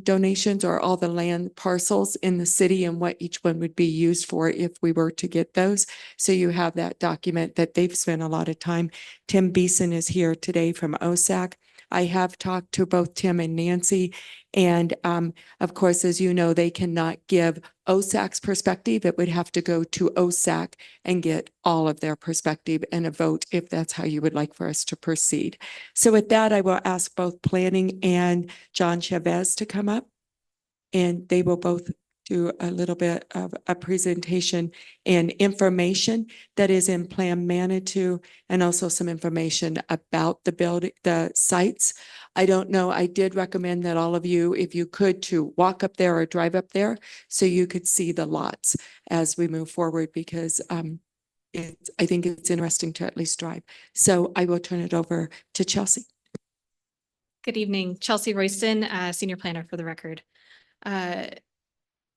donations or all the land parcels in the city and what each one would be used for if we were to get those. So you have that document that they've spent a lot of time. Tim Beeson is here today from OSAC. I have talked to both Tim and Nancy. And of course, as you know, they cannot give OSAC's perspective. It would have to go to OSAC and get all of their perspective and a vote if that's how you would like for us to proceed. So with that, I will ask both planning and John Chavez to come up. And they will both do a little bit of a presentation and information that is in Plan Manitou, and also some information about the building, the sites. I don't know, I did recommend that all of you, if you could, to walk up there or drive up there so you could see the lots as we move forward, because I think it's interesting to at least drive. So I will turn it over to Chelsea. Good evening, Chelsea Royston, Senior Planner for the record.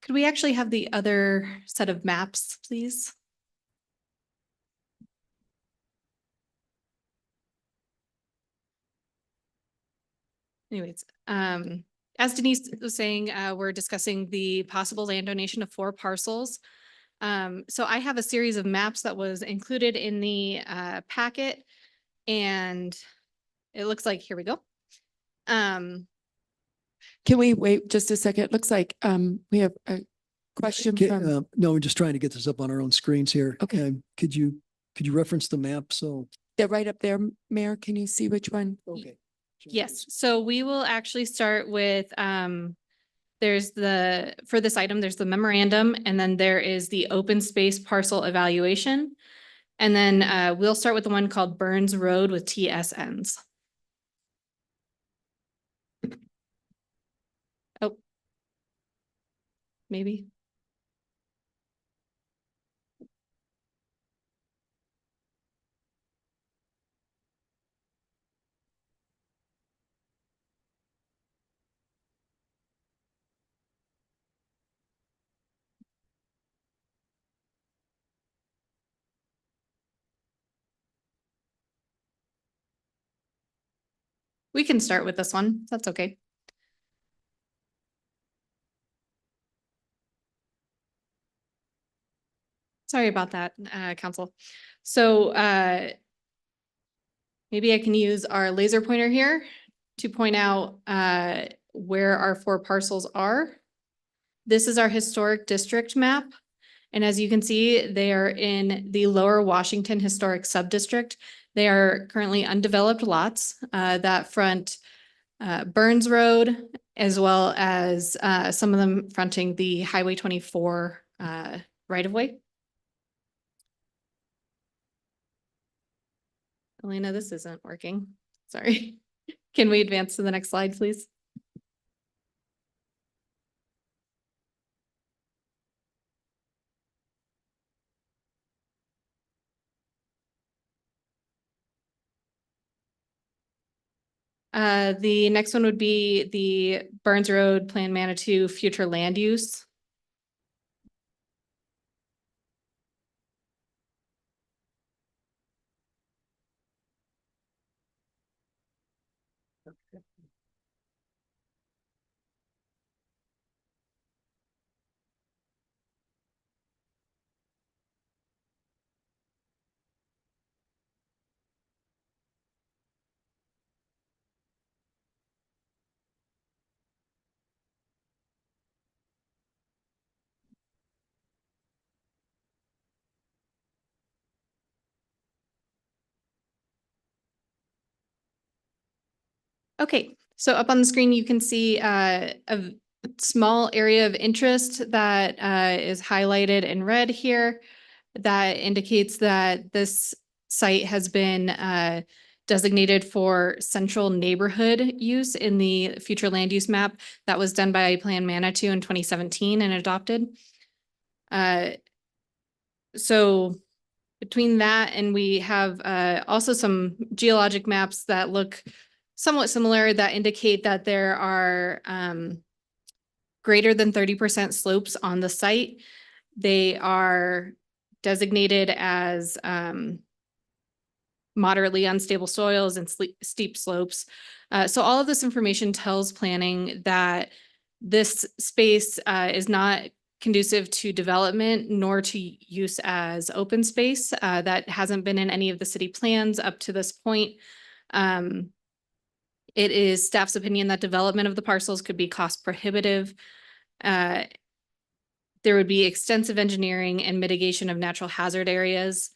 Could we actually have the other set of maps, please? Anyways, as Denise was saying, we're discussing the possible land donation of 4 parcels. So I have a series of maps that was included in the packet, and it looks like, here we go. Can we wait just a second? It looks like we have a question Okay, from, no, we're just trying to get this up on our own screens here. Okay. Could you reference the map? So, they're right up there, Mayor. Can you see which one? okay. Yes, so we will actually start with, there's for this item, there's the memorandum, and then there is the open space parcel evaluation. And then we'll start with the one called Burns Road with TSNs. Oh. Maybe. We can start with this one. That's okay. Sorry about that, Council. So maybe I can use our laser pointer here to point out where our 4 parcels are. This is our historic district map. And as you can see, they are in the Lower Washington Historic Subdistrict. They are currently undeveloped lots that front Burns Road, as well as some of them fronting the Highway 24 right-of-way. Elena, this isn't working. Sorry. Can we advance to the next slide, please? The next one would be the Burns Road Plan Manitou future land use. Okay, so up on the screen, you can see a small area of interest that is highlighted in red here. That indicates that this site has been designated for central neighborhood use in the future land use map that was done by Plan Manitou in 2017 and adopted. So between that and we have also some geologic maps that look somewhat similar that indicate that there are greater than 30% slopes on the site. They are designated as moderately unstable soils and steep slopes. So all of this information tells planning that this space is not conducive to development nor to use as open space. That hasn't been in any of the city plans up to this point. It is staff's opinion that development of the parcels could be cost prohibitive. There would be extensive engineering and mitigation of natural hazard areas.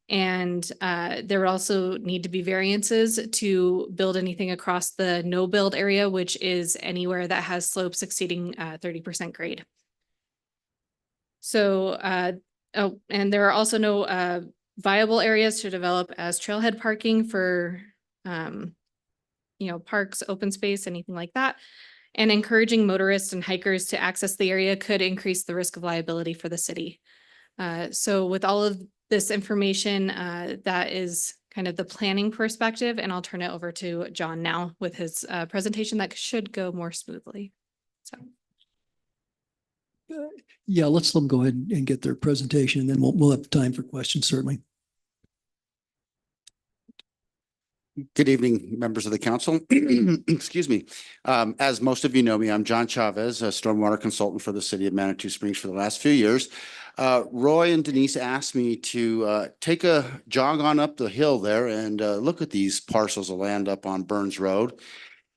And there would also need to be variances to build anything across the no build area, which is anywhere that has slopes exceeding 30% grade. So, oh, and there are also no viable areas to develop as trailhead parking for, parks, open space, anything like that. And encouraging motorists and hikers to access the area could increase the risk of liability for the city. So with all of this information, that is kind of the planning perspective, and I'll turn it over to John now with his presentation that should go more smoothly. So. Yeah, let's let them go ahead and get their presentation, and then we'll have time for questions, certainly. Good evening, members of the council. Excuse me. As most of you know me, I'm John Chavez, a stormwater consultant for the city of Manitou Springs for the last few years. Roy and Denise asked me to take a jog on up the hill there and look at these parcels of land up on Burns Road.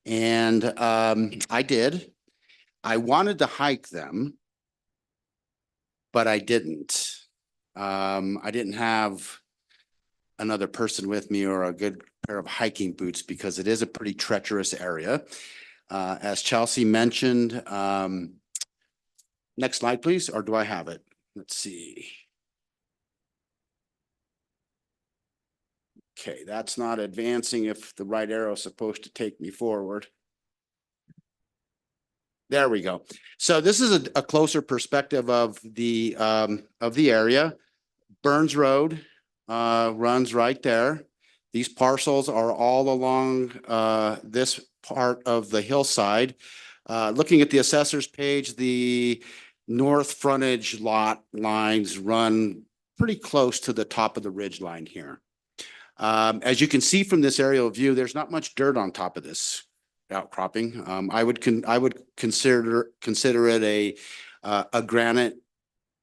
And I did. I wanted to hike them, but I didn't. I didn't have another person with me or a good pair of hiking boots because it is a pretty treacherous area. As Chelsea mentioned, next slide, please, or do I have it? Let's see. Okay, that's not advancing if the right arrow is supposed to take me forward. There we go. So this is a closer perspective of the area. Burns Road runs right there. These parcels are all along this part of the hillside. Looking at the assessor's page, the north frontage lot lines run pretty close to the top of the ridge line here. As you can see from this aerial view, there's not much dirt on top of this outcropping. I would consider it a granite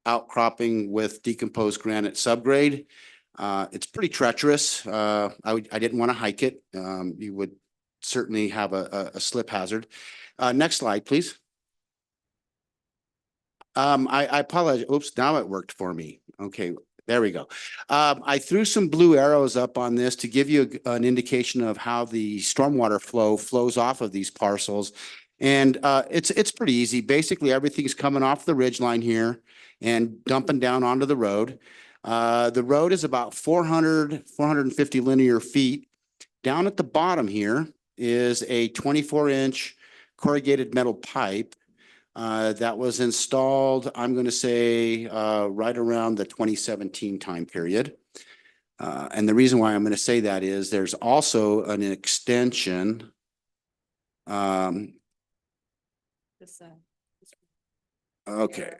outcropping with decomposed granite subgrade. It's pretty treacherous. I didn't want to hike it. You would certainly have a slip hazard. Next slide, please. I apologize. Oops, now it worked for me. Okay, there we go. I threw some blue arrows up on this to give you an indication of how the stormwater flows off of these parcels. And it's pretty easy. Basically, everything's coming off the ridge line here and dumping down onto the road. The road is about 450 linear feet. Down at the bottom here is a 24-inch corrugated metal pipe that was installed, I'm going to say, right around the 2017 time period. And the reason why I'm going to say that is there's also an extension. Okay.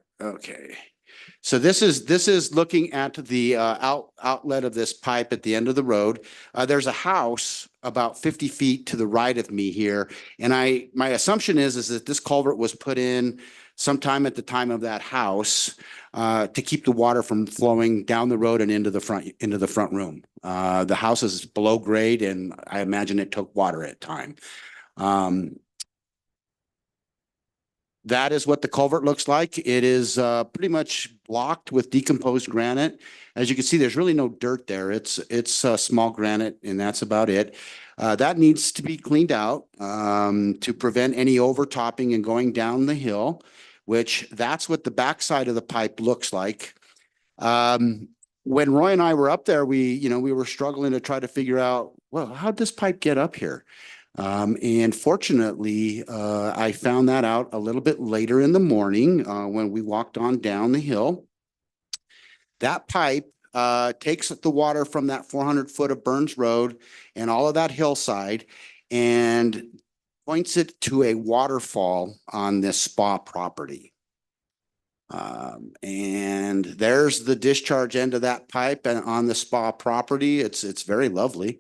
So this is looking at the outlet of this pipe at the end of the road. There's a house about 50 feet to the right of me here. And my assumption is that this culvert was put in sometime at the time of that house to keep the water from flowing down the road and into the front room. The house is below grade, and I imagine it took water at time. That is what the culvert looks like. It is pretty much blocked with decomposed granite. As you can see, there's really no dirt there. It's small granite, and that's about it. That needs to be cleaned out to prevent any overtopping and going down the hill, which that's what the backside of the pipe looks like. When Roy and I were up there, we were struggling to try to figure out, well, how'd this pipe get up here? And fortunately, I found that out a little bit later in the morning when we walked on down the hill. That pipe takes the water from that 400 foot of Burns Road and all of that hillside and points it to a waterfall on this spa property. And there's the discharge end of that pipe and on the spa property. It's very lovely.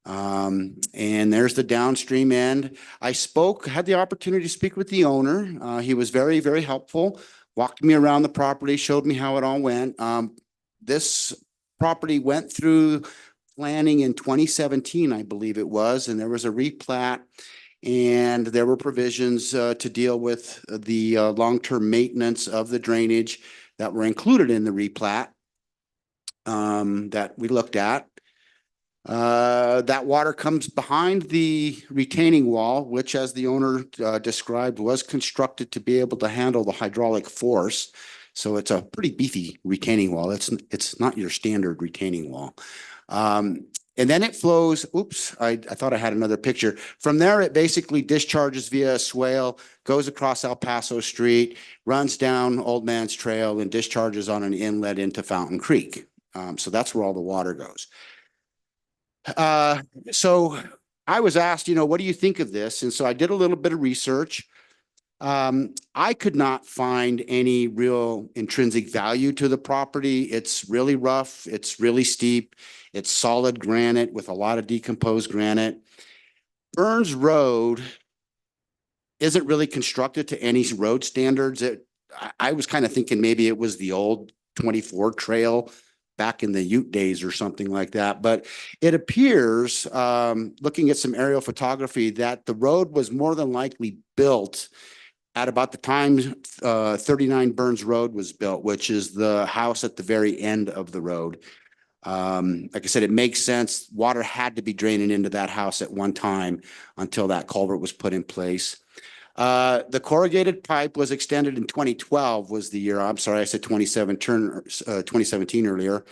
And there's the downstream end. I had the opportunity to speak with the owner. He was very, very helpful, walked me around the property, showed me how it all went. This property went through planning in 2017, I believe it was, and there was a replat. And there were provisions to deal with the long-term maintenance of the drainage that were included in the replat that we looked at. That water comes behind the retaining wall, which, as the owner described, was constructed to be able to handle the hydraulic force. So it's a pretty beefy retaining wall. It's not your standard retaining wall. And then it flows, oops, I thought I had another picture. From there, it basically discharges via a swale, goes across El Paso Street, runs down Old Man's Trail, and discharges on an inlet into Fountain Creek. So that's where all the water goes. So I was asked, what do you think of this? And so I did a little bit of research. I could not find any real intrinsic value to the property. It's really rough. It's really steep. It's solid granite with a lot of decomposed granite. Burns Road isn't really constructed to any road standards. I was kind of thinking maybe it was the old 24 trail back in the Ute days or something like that. But it appears, looking at some aerial photography, that the road was more than likely built at about the time 39 Burns Road was built, which is the house at the very end of the road. Like I said, it makes sense. Water had to be draining into that house at one time until that culvert was put in place. The corrugated pipe was extended in 2012 was the year. I'm sorry, I said 2017 earlier.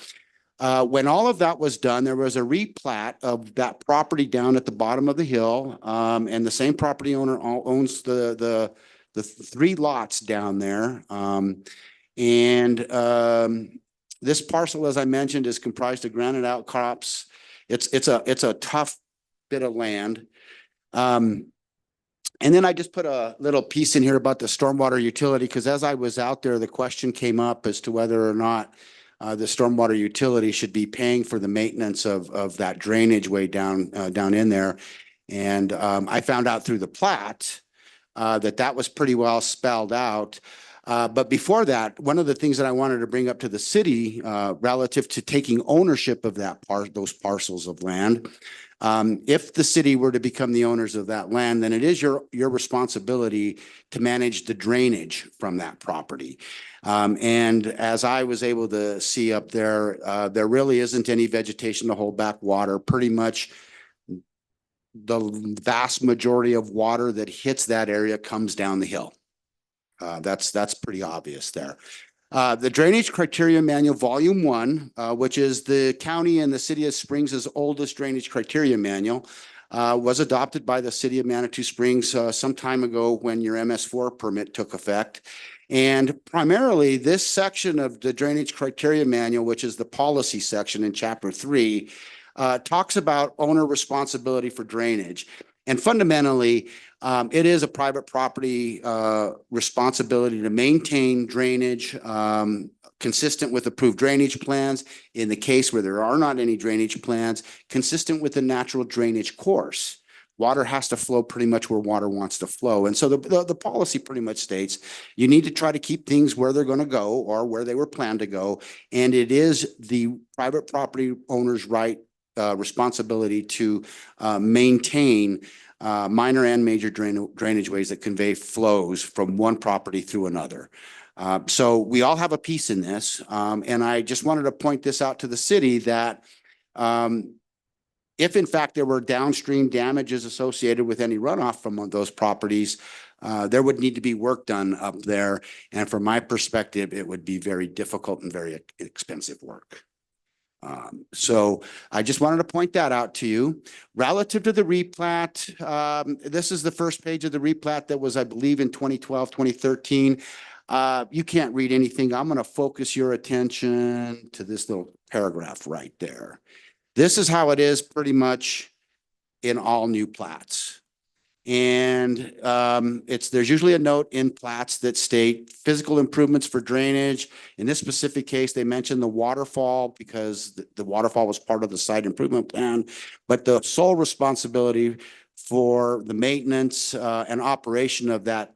When all of that was done, there was a replat of that property down at the bottom of the hill. And the same property owner owns the 3 lots down there. This parcel, as I mentioned, is comprised of granite outcrops. It's a tough bit of land. And then I just put a little piece in here about the stormwater utility, because as I was out there, the question came up as to whether or not the stormwater utility should be paying for the maintenance of that drainage way down in there. And I found out through the plat that was pretty well spelled out. But before that, one of the things that I wanted to bring up to the city relative to taking ownership of those parcels of land, if the city were to become the owners of that land, then it is your responsibility to manage the drainage from that property. And as I was able to see up there, there really isn't any vegetation to hold back water. Pretty much the vast majority of water that hits that area comes down the hill. That's pretty obvious there. The Drainage Criteria Manual, Volume 1, which is the county and the city of Springs' oldest drainage criteria manual, was adopted by the city of Manitou Springs some time ago when your MS4 permit took effect. And primarily this section of the Drainage Criteria Manual, which is the policy section in Chapter 3, talks about owner responsibility for drainage. And fundamentally, it is a private property responsibility to maintain drainage consistent with approved drainage plans. In the case where there are not any drainage plans, consistent with the natural drainage course. Water has to flow pretty much where water wants to flow. And so the policy pretty much states you need to try to keep things where they're going to go or where they were planned to go. And it is the private property owner's right responsibility to maintain minor and major drainage ways that convey flows from one property through another. So we all have a piece in this. And I just wanted to point this out to the city that if in fact there were downstream damages associated with any runoff from those properties, there would need to be work done up there. And from my perspective, it would be very difficult and very expensive work. So I just wanted to point that out to you. Relative to the replat, this is the first page of the replat that was, I believe, in 2012, 2013. You can't read anything. I'm going to focus your attention to this little paragraph right there. This is how it is pretty much in all new plats. And there's usually a note in plats that state physical improvements for drainage. In this specific case, they mentioned the waterfall because the waterfall was part of the site improvement plan. But the sole responsibility for the maintenance and operation of that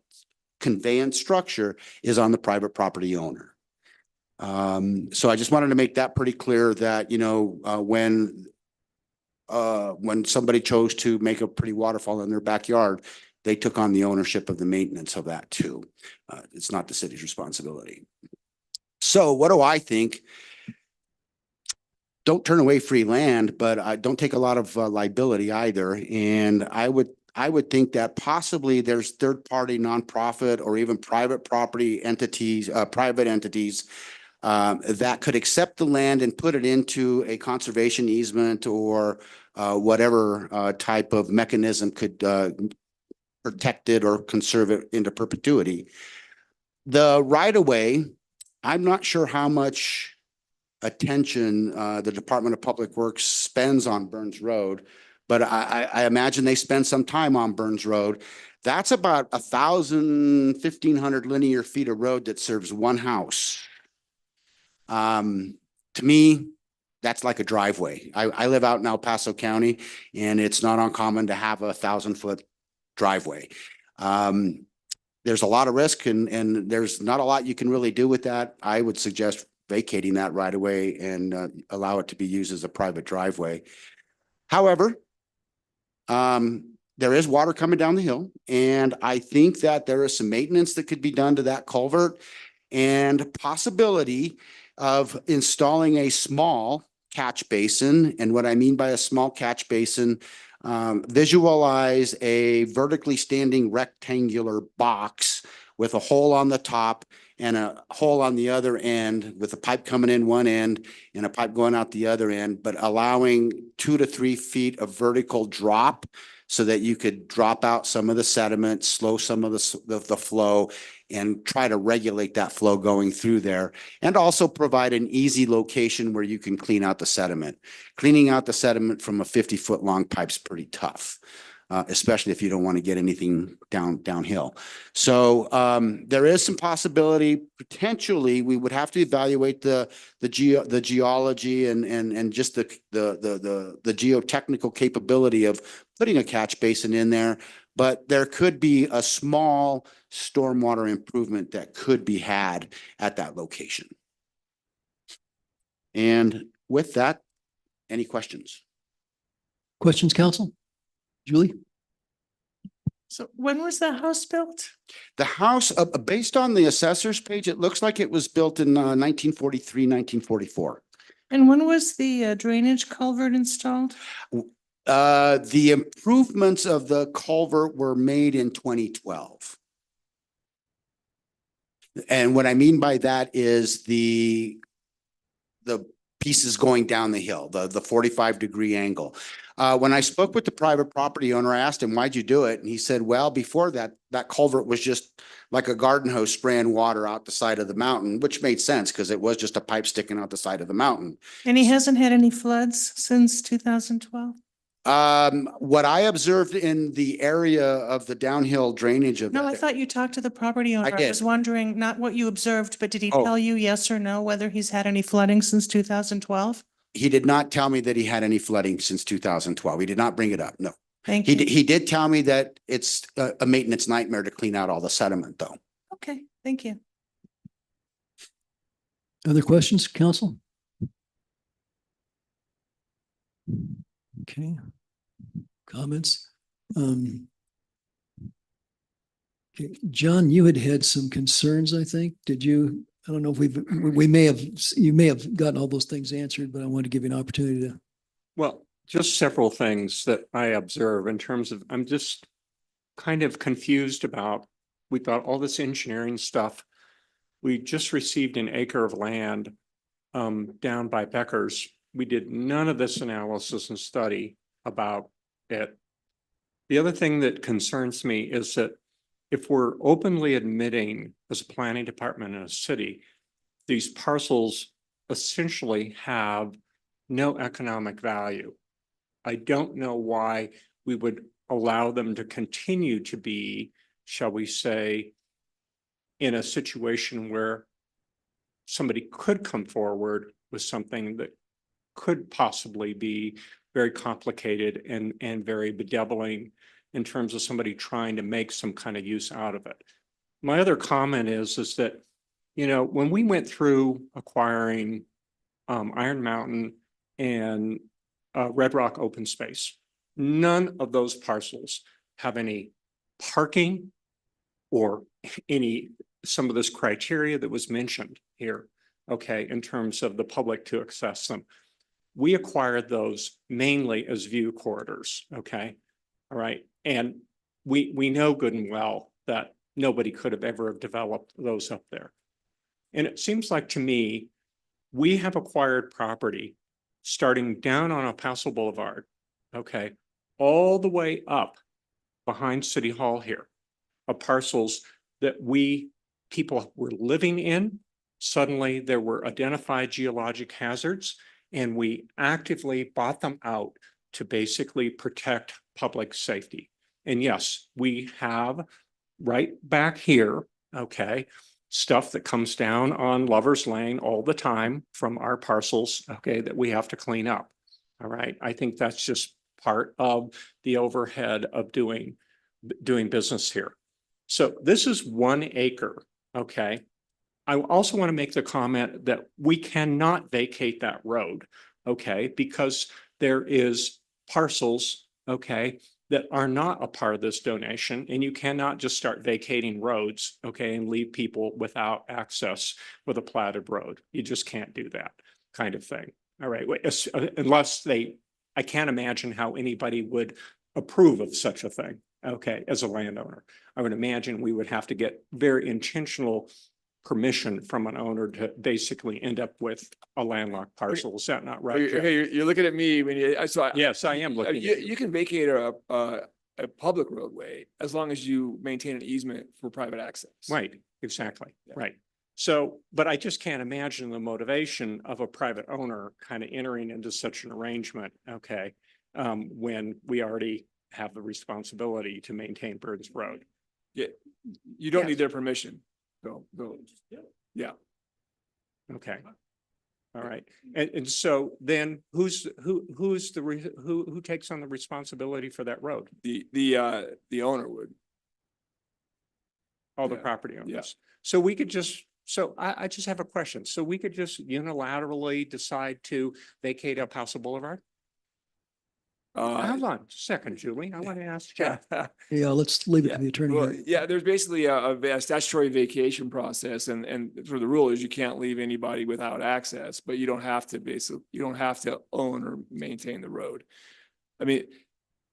conveyance structure is on the private property owner. So I just wanted to make that pretty clear that, when when somebody chose to make a pretty waterfall in their backyard, they took on the ownership of the maintenance of that too. It's not the city's responsibility. So what do I think? Don't turn away free land, but I don't take a lot of liability either. And I would think that possibly there's third-party nonprofit or even private property entities, private entities that could accept the land and put it into a conservation easement or whatever type of mechanism could protect it or conserve it into perpetuity. The right-of-way, I'm not sure how much attention the Department of Public Works spends on Burns Road, but I imagine they spend some time on Burns Road. That's about 1,500 linear feet of road that serves one house. To me, that's like a driveway. I live out in El Paso County, and it's not uncommon to have 1,000-foot driveway. There's a lot of risk and there's not a lot you can really do with that. I would suggest vacating that right away and allow it to be used as a private driveway. However, there is water coming down the hill, and I think that there is some maintenance that could be done to that culvert and possibility of installing a small catch basin. And what I mean by a small catch basin, visualize a vertically standing rectangular box with a hole on the top and a hole on the other end, with a pipe coming in one end and a pipe going out the other end, but allowing 2 to 3 feet of vertical drop so that you could drop out some of the sediment, slow some of the flow, and try to regulate that flow going through there, and also provide an easy location where you can clean out the sediment. Cleaning out the sediment from a 50-foot long pipe is pretty tough, especially if you don't want to get anything downhill. So there is some possibility. Potentially, we would have to evaluate the geology and just the geotechnical capability of putting a catch basin in there. But there could be a small stormwater improvement that could be had at that location. And with that, any questions? Questions, council? Julie? So when was that house built? The house, based on the assessor's page, it looks like it was built in 1943, 1944. And when was the drainage culvert installed? The improvements of the culvert were made in 2012. And what I mean by that is the pieces going down the hill, the 45-degree angle. When I spoke with the private property owner, I asked him, why'd you do it? And he said, well, before that culvert was just like a garden hose spraying water out the side of the mountain, which made sense because it was just a pipe sticking out the side of the mountain. And he hasn't had any floods since 2012? What I observed in the area of the downhill drainage of No, I that, thought you talked to the property owner. I did. was wondering, not what you observed, but did he Oh. tell you yes or no, whether he's had any flooding since 2012? he did not tell me that he had any flooding since 2012. He did not bring it up. No. Thank He you. he did tell me that it's a maintenance nightmare to clean out all the sediment though. Okay, thank you. Other questions, council? Okay. Comments? Okay, John, you had some concerns, I think. Did you? I don't know if you may have gotten all those things answered, but I wanted to give you an opportunity to. Well, just several things that I observe in terms of, I'm just kind of confused about, we've got all this engineering stuff. We just received an acre of land down by Becker's. We did none of this analysis and study about it. The other thing that concerns me is that if we're openly admitting as a planning department in a city, these parcels essentially have no economic value. I don't know why we would allow them to continue to be, shall we say, in a situation where somebody could come forward with something that could possibly be very complicated and very bedeviling in terms of somebody trying to make some kind of use out of it. My other comment is that, you know, when we went through acquiring Iron Mountain and Red Rock open space. None of those parcels have any parking or some of this criteria that was mentioned here, okay, in terms of the public to access them. We acquired those mainly as view corridors, okay? All right, and we know good and well that nobody could have ever developed those up there. And it seems like to me, we have acquired property starting down on El Paso Boulevard, okay, all the way up behind City Hall here, of parcels that people were living in. Suddenly there were identified geologic hazards, and we actively bought them out to basically protect public safety. And yes, we have right back here, okay, stuff that comes down on Lover's Lane all the time from our parcels, okay, that we have to clean up. All right, I think that's just part of the overhead of doing business here. So this is 1 acre, okay? I also want to make the comment that we cannot vacate that road, okay? Because there is parcels, okay, that are not a part of this donation, and you cannot just start vacating roads, okay, and leave people without access with a platted road. You just can't do that kind of thing. All right, unless I can't imagine how anybody would approve of such a thing, okay, as a landowner. I would imagine we would have to get very intentional permission from an owner to basically end up with a landlocked parcel. Is that not right? Jeff? Okay, you're looking at me when you, Yes, I am looking. at you can vacate a public roadway as long as you maintain an easement for private access. Right, exactly, Yeah. right. So, but I just can't imagine the motivation of a private owner kind of entering into such an arrangement, okay, when we already have the responsibility to maintain Burns Road. Yeah, you don't Yes. need their permission. Yeah. Okay. All right. And so then who takes on the responsibility for that road? The owner would. All the Yeah, property yeah. owners. So we could just, so I just have a question. So we could just unilaterally decide to vacate El Paso Boulevard? Hold on a second, Julie. I want to ask Jeff. Yeah, let's leave it Yeah, to the attorney well, here. yeah, there's basically a statutory vacation process, and for the rule is you can't leave anybody without access, but you don't have to own or maintain the road. I mean,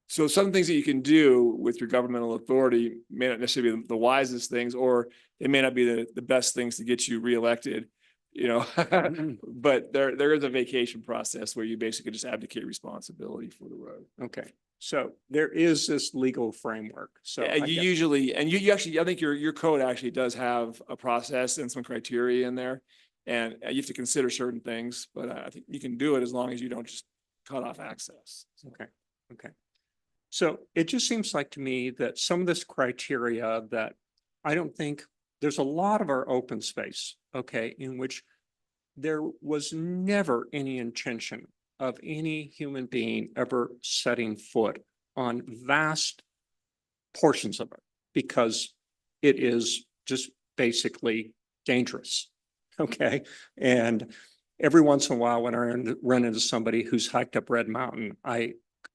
so some things that you can do with your governmental authority may not necessarily be the wisest things, or it may not be the best things to get you reelected, you know, but there is a vacation process where you basically just abdicate responsibility for the road. Okay, so there is this legal framework. So And I you get- usually, and you actually, I think your code actually does have a process and some criteria in there. And you have to consider certain things, but I think you can do it as long as you don't just cut off access. Okay, okay. So it just seems like to me that some of this criteria that I don't think, there's a lot of our open space, okay, in which there was never any intention of any human being ever setting foot on vast portions of it, because it is just basically dangerous, okay? And every once in a while, when I run into somebody who's hiked up Red Mountain, I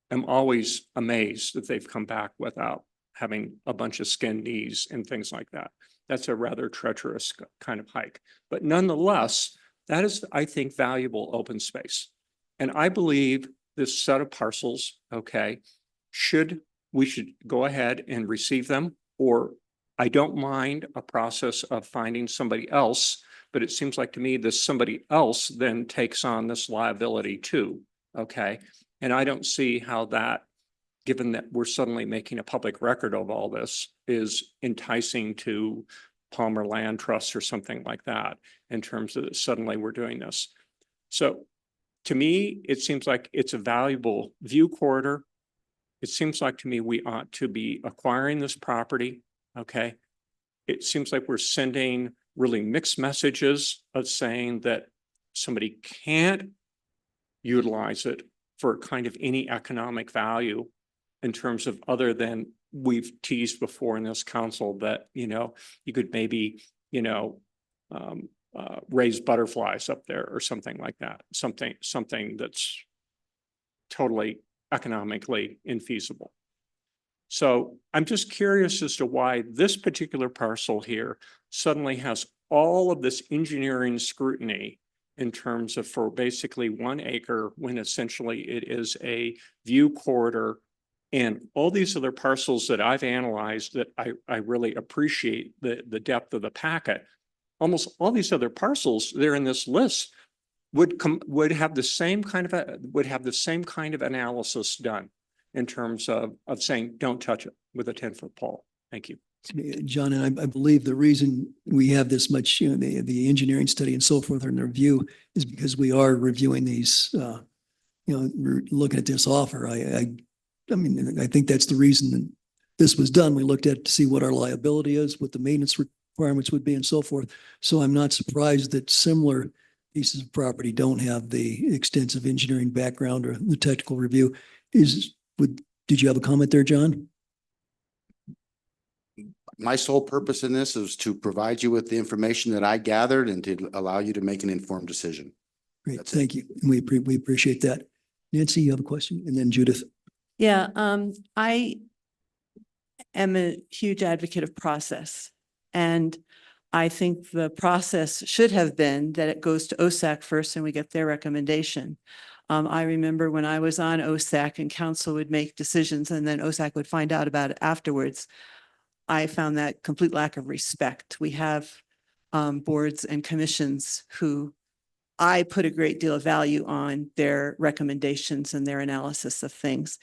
am always amazed that they've come back without having a bunch of skinned knees and things like that. That's a rather treacherous kind of hike. But nonetheless, that is, I think, valuable open space. And I believe this set of parcels, okay, we should go ahead and receive them, or I don't mind a process of finding somebody else, but it seems like to me this somebody else then takes on this liability too, okay? And I don't see how that, given that we're suddenly making a public record of all this, is enticing to Palmer Land Trust or something like that in terms of suddenly we're doing this. So to me, it seems like it's a valuable view corridor. It seems like to me we ought to be acquiring this property, okay? It seems like we're sending really mixed messages of saying that somebody can't utilize it for kind of any economic value in terms of other than we've teased before in this council that, you know, you could maybe, you know, raise butterflies up there or something like that. Something that's totally economically infeasible. So I'm just curious as to why this particular parcel here suddenly has all of this engineering scrutiny in terms of for basically 1 acre, when essentially it is a view corridor. And all these other parcels that I've analyzed that I really appreciate the depth of the packet. Almost all these other parcels, they're in this list, would have the same kind of analysis done in terms of saying, don't touch it with a 10-foot pole. Thank you. John, and I believe the reason we have this much, the engineering study and so forth in the review is because we are reviewing these, we're looking at this offer. I mean, I think that's the reason that this was done. We looked at to see what our liability is, what the maintenance requirements would be and so forth. So I'm not surprised that similar pieces of property don't have the extensive engineering background or the technical review. Did you have a comment there, John? My sole purpose in this is to provide you with the information that I gathered and to allow you to make an informed decision. Great, That's it. thank you. And we appreciate that. Nancy, you have a question? And then Judith. Yeah, I am a huge advocate of process. And I think the process should have been that it goes to OSAC first and we get their recommendation. I remember when I was on OSAC and council would make decisions and then OSAC would find out about it afterwards. I found that complete lack of respect. We have boards and commissions who I put a great deal of value on their recommendations and their analysis of things.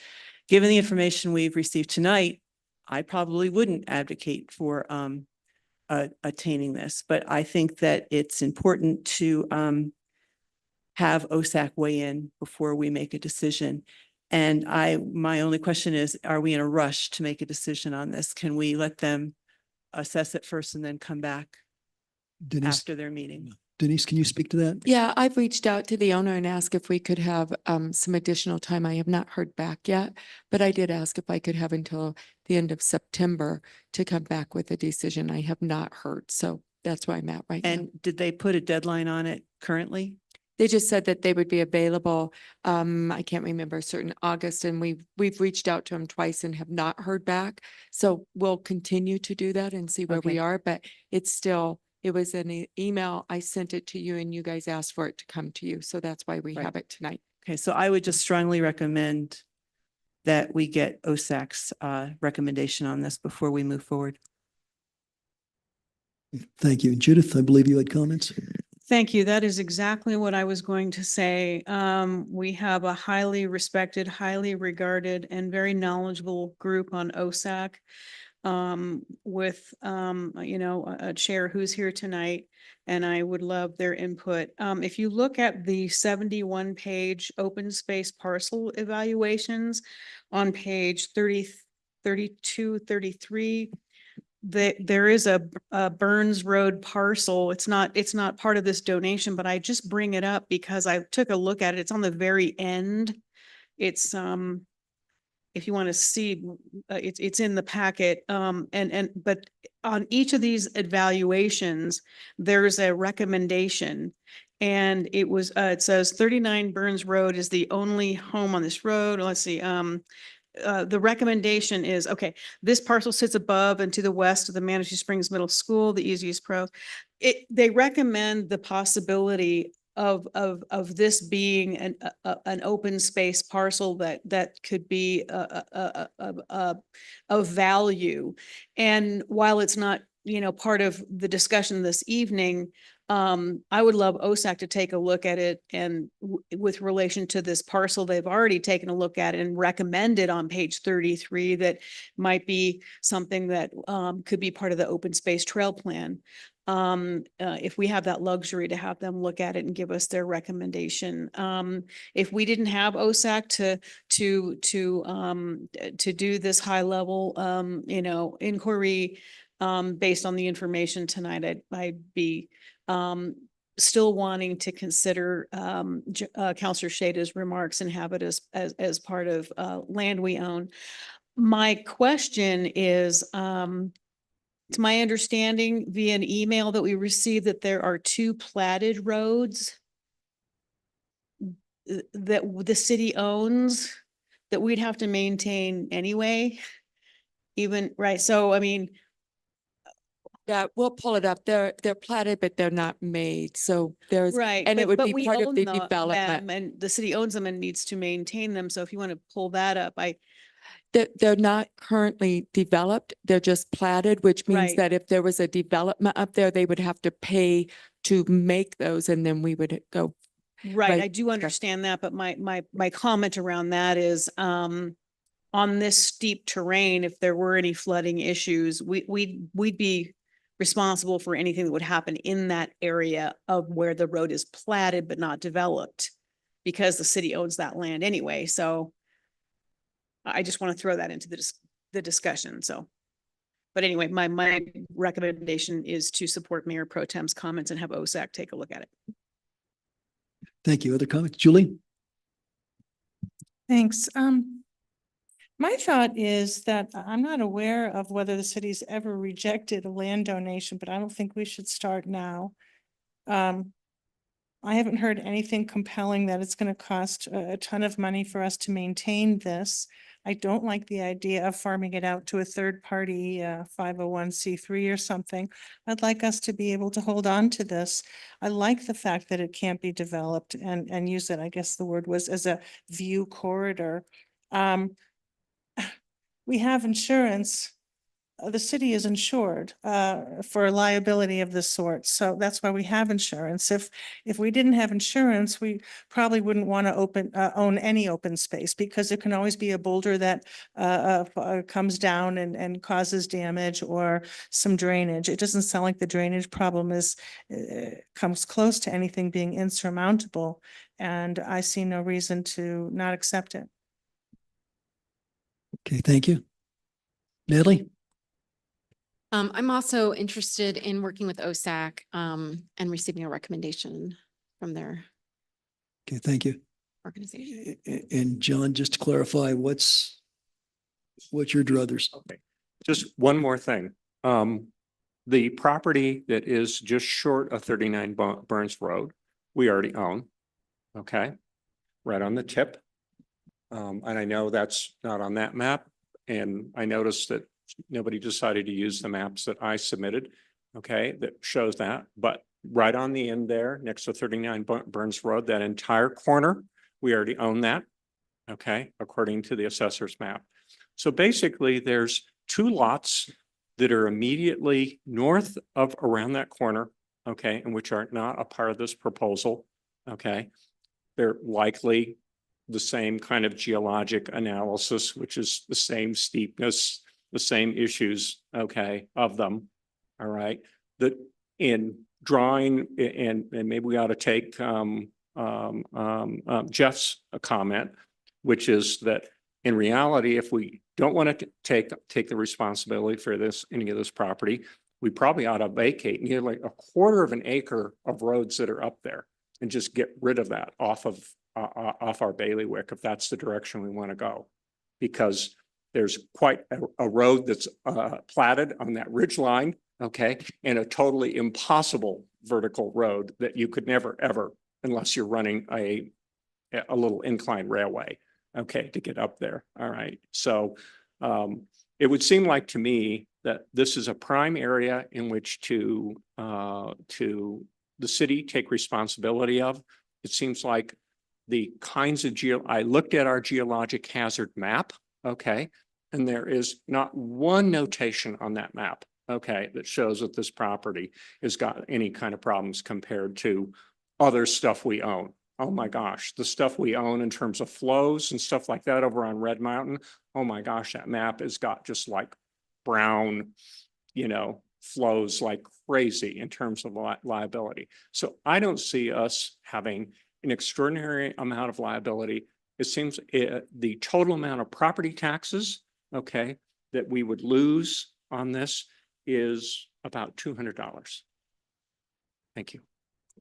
Given the information we've received tonight, I probably wouldn't advocate for attaining this, but I think that it's important to have OSAC weigh in before we make a decision. And my only question is, are we in a rush to make a decision on this? Can we let them assess it first and then come back Denise, after their meeting? Denise, can you speak to that? Yeah, I've reached out to the owner and asked if we could have some additional time. I have not heard back yet, but I did ask if I could have until the end of September to come back with a decision. I have not heard, so that's where I'm at right now. And did they put a deadline on it currently? They just said that they would be available. I can't remember, certain August, and we've reached out to them twice and have not heard back. So we'll continue to do that and see where we Okay. are, but it's still, it was an email. I sent it to you and you guys asked for it to come to you. So that's why we Right. have it tonight. Okay, so I would just strongly recommend that we get OSAC's recommendation on this before we move forward. Thank you. Judith, I believe you had comments. Thank you. That is exactly what I was going to say. We have a highly respected, highly regarded, and very knowledgeable group on OSAC with, a chair who's here tonight, and I would love their input. If you look at the 71-page open space parcel evaluations on page 30, 32, 33, there is a Burns Road parcel. It's not part of this donation, but I just bring it up because I took a look at it. It's on the very end. It's if you want to see, it's in the packet. But on each of these evaluations, there's a recommendation. And it says 39 Burns Road is the only home on this road. Let's see, the recommendation is, okay, this parcel sits above and to the west of the Manitou Springs Middle School, the easiest pro. They recommend the possibility of this being an open space parcel that could be of value. And while it's not, part of the discussion this evening, I would love OSAC to take a look at it, and with relation to this parcel, they've already taken a look at it and recommended on page 33 that might be something that could be part of the open space trail plan. If we have that luxury to have them look at it and give us their recommendation. If we didn't have OSAC to do this high level, inquiry, based on the information tonight, I'd be still wanting to consider Counselor Shada's remarks and have it as part of land we own. My question is, it's my understanding via an email that we received that there are 2 platted roads. that the city owns that we'd have to maintain anyway. Even, right, so I mean, Yeah, we'll pull it up. They're platted, but they're not made. So there's, right. and it but- would but be we part of own the them, development. And the city owns them and needs to maintain them. So if you want to pull that up, They're not currently developed. They're just platted, which means Right. that if there was a development up there, they would have to pay to make those and then we would go. right, Right, I do okay. understand that, but my comment around that is, on this steep terrain, if there were any flooding issues, we'd be responsible for anything that would happen in that area of where the road is platted but not developed, because the city owns that land anyway, so I just want to throw that into the discussion, so. But anyway, my recommendation is to support Mayor Pro Tem's comments and have OSAC take a look at it. Thank you. Other comments? Julie? Thanks. My thought is that I'm not aware of whether the city's ever rejected a land donation, but I don't think we should start now. I haven't heard anything compelling that it's going to cost a ton of money for us to maintain this. I don't like the idea of farming it out to a third party, 501c3 or something. I'd like us to be able to hold on to this. I like the fact that it can't be developed and use it, I guess the word was, as a view corridor. We have insurance. The city is insured for liability of this sort. So that's why we have insurance. If we didn't have insurance, we probably wouldn't want to own any open space, because there can always be a boulder that comes down and causes damage, or some drainage. It doesn't sound like the drainage problem comes close to anything being insurmountable. And I see no reason to not accept it. Okay, thank you. Natalie? I'm also interested in working with OSAC, and receiving a recommendation from their Okay, thank you. organization. And John, just to clarify, what's your druthers? Okay, just one more thing. The property that is just short of 39 Burns Road, we already own. Okay, right on the tip. And I know that's not on that map. And I noticed that nobody decided to use the maps that I submitted. Okay, that shows that, but right on the end there, next to 39 Burns Road, that entire corner, we already own that. Okay, according to the assessor's map. So basically, there's two lots that are immediately north of around that corner, okay, and which are not a part of this proposal. Okay, they're likely the same kind of geologic analysis, which is the same steepness, the same issues, okay, of them. All right, that in drawing, and maybe we ought to take Jeff's comment, which is that in reality, if we don't want to take the responsibility for any of this property, we probably ought to vacate near like a quarter of an acre of roads that are up there and just get rid of that off our bailiwick, if that's the direction we want to go. Because there's quite a road that's platted on that ridge line, okay, and a totally impossible vertical road that you could never, ever, unless you're running a little inclined railway, okay, to get up there. All right. So it would seem like to me that this is a prime area in which to the city take responsibility of. It seems like the kinds of I looked at our geologic hazard map, okay, and there is not one notation on that map, okay, that shows that this property has got any kind of problems compared to other stuff we own. Oh my gosh, the stuff we own in terms of flows and stuff like that over on Red Mountain. Oh my gosh, that map has got just like brown, flows like crazy in terms of liability. So I don't see us having an extraordinary amount of liability. It seems the total amount of property taxes, okay, that we would lose on this is about $200. Thank you.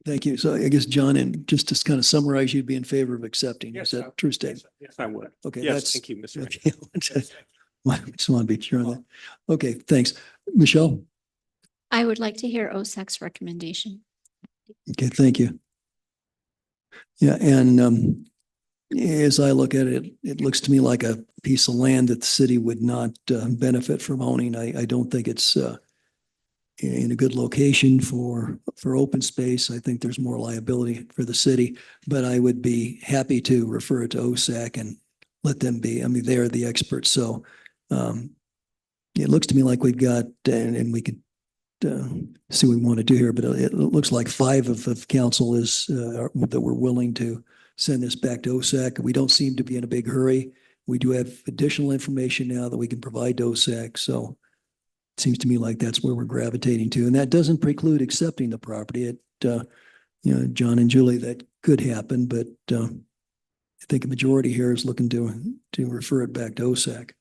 Thank you. So I guess, John, and just to kind of summarize, you'd be in favor of accepting. Is that a true statement? Yes, I would. Okay, Yes, that's. thank you, Mr. Okay. I just want to be sure on that. Okay, thanks. Michelle? I would like to hear OSAC's recommendation. Okay, thank you. Yeah, and as I look at it, it looks to me like a piece of land that the city would not benefit from owning. I don't think it's in a good location for open space. I think there's more liability for the city, but I would be happy to refer it to OSAC and let them be. I mean, they're the experts. So it looks to me like we've got, and we could see what we want to do here, but it looks like 5 of council is that we're willing to send this back to OSAC. We don't seem to be in a big hurry. We do have additional information now that we can provide to OSAC. So it seems to me like that's where we're gravitating to. And that doesn't preclude accepting the property. It, John and Julie, that could happen, but I think a majority here is looking to refer it back to OSAC.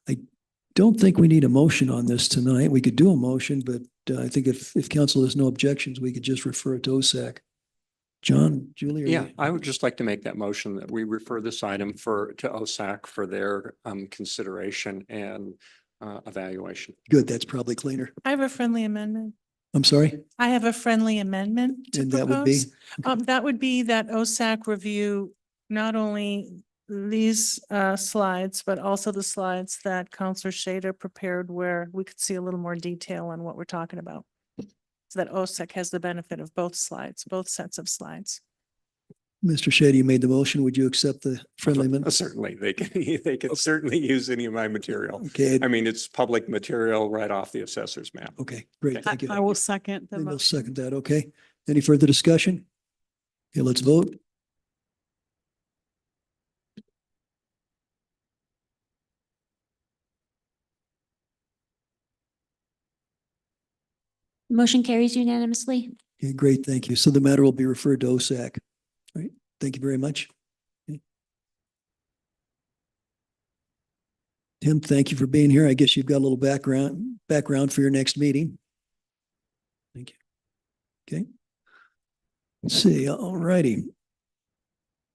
I don't think we need a motion on this tonight. We could do a motion, but I think if council has no objections, we could just refer it to OSAC. John, Julie? Yeah, I would just like to make that motion that we refer this item to OSAC for their consideration and evaluation. Good, that's probably cleaner. I have a friendly amendment. I'm sorry? I have a friendly amendment to And that would be? propose. That would be that OSAC review not only these slides, but also the slides that Counselor Shader prepared where we could see a little more detail on what we're talking about. So that OSAC has the benefit of both slides, both sets of slides. Mr. Shady, you made the motion. Would you accept the friendly amendment? Certainly, they can certainly use any of my material. Okay, I mean, it's public material right off the assessor's map. okay, great, thank you. I will second the And we'll motion. second that, okay? Any further discussion? Okay, let's vote. Motion carries unanimously. Okay, great, thank you. So the matter will be referred to OSAC. All right, thank you very much. Okay. Tim, thank you for being here. I guess you've got a little background for your next meeting. Thank you. Okay. Let's see, all righty.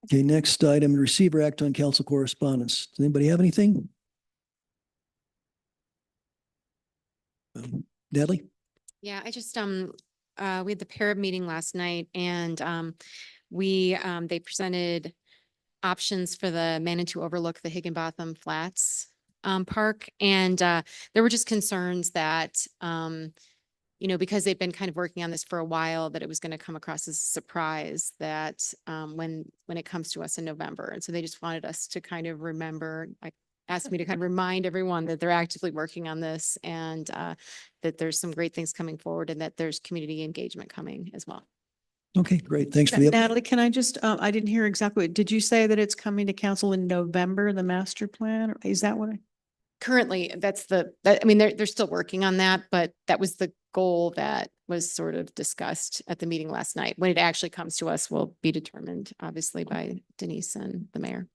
Okay, next item, receiver act on council correspondence. Does anybody have anything? Natalie? Yeah, I just, we had the PARB meeting last night and, they presented options for the Manitou Overlook, the Higginbotham Flats, park. And, there were just concerns that, because they've been kind of working on this for a while, that it was going to come across as a surprise that, when it comes to us in November. And so they just wanted us to kind of remember, asked me to kind of remind everyone that they're actively working on this and that there's some great things coming forward and that there's community engagement coming as well. Okay, great. Thanks for the. Natalie, can I just, I didn't hear exactly, did you say that it's coming to council in November, the master plan? Is that what? Currently, they're still working on that, but that was the goal that was sort of discussed at the meeting last night. When it actually comes to us will be determined, obviously, by Denise and the mayor.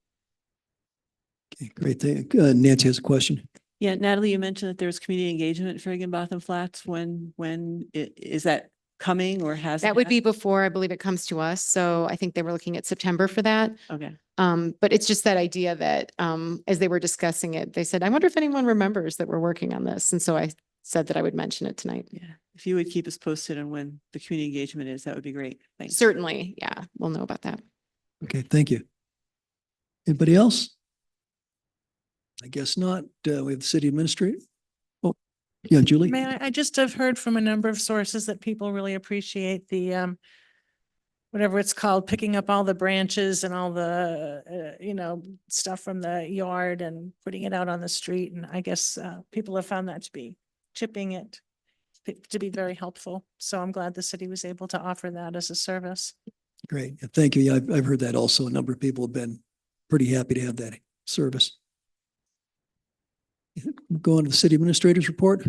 Okay, great. Nancy has a question. Yeah, Natalie, you mentioned that there's community engagement for Higginbotham Flats. Is that coming or has? That would be before, I believe it comes to us. So I think they were looking at September for that. Okay. But it's just that idea that, as they were discussing it, they said, I wonder if anyone remembers that we're working on this. And so I said that I would mention it tonight. Yeah, if you would keep us posted on when the community engagement is, that would be great. Thanks. Certainly. Yeah, we'll know about that. Okay, thank you. Anybody else? I guess not. We have the city administrator. Oh, yeah, Julie. May I just have heard from a number of sources that people really appreciate the whatever it's called, picking up all the branches and all the stuff from the yard and putting it out on the street. And I guess people have found that to be chipping it to be very helpful. So I'm glad the city was able to offer that as a service. Great. Yeah, thank you. Yeah, I've heard that also. A number of people have been pretty happy to have that service. Go on to the city administrator's report.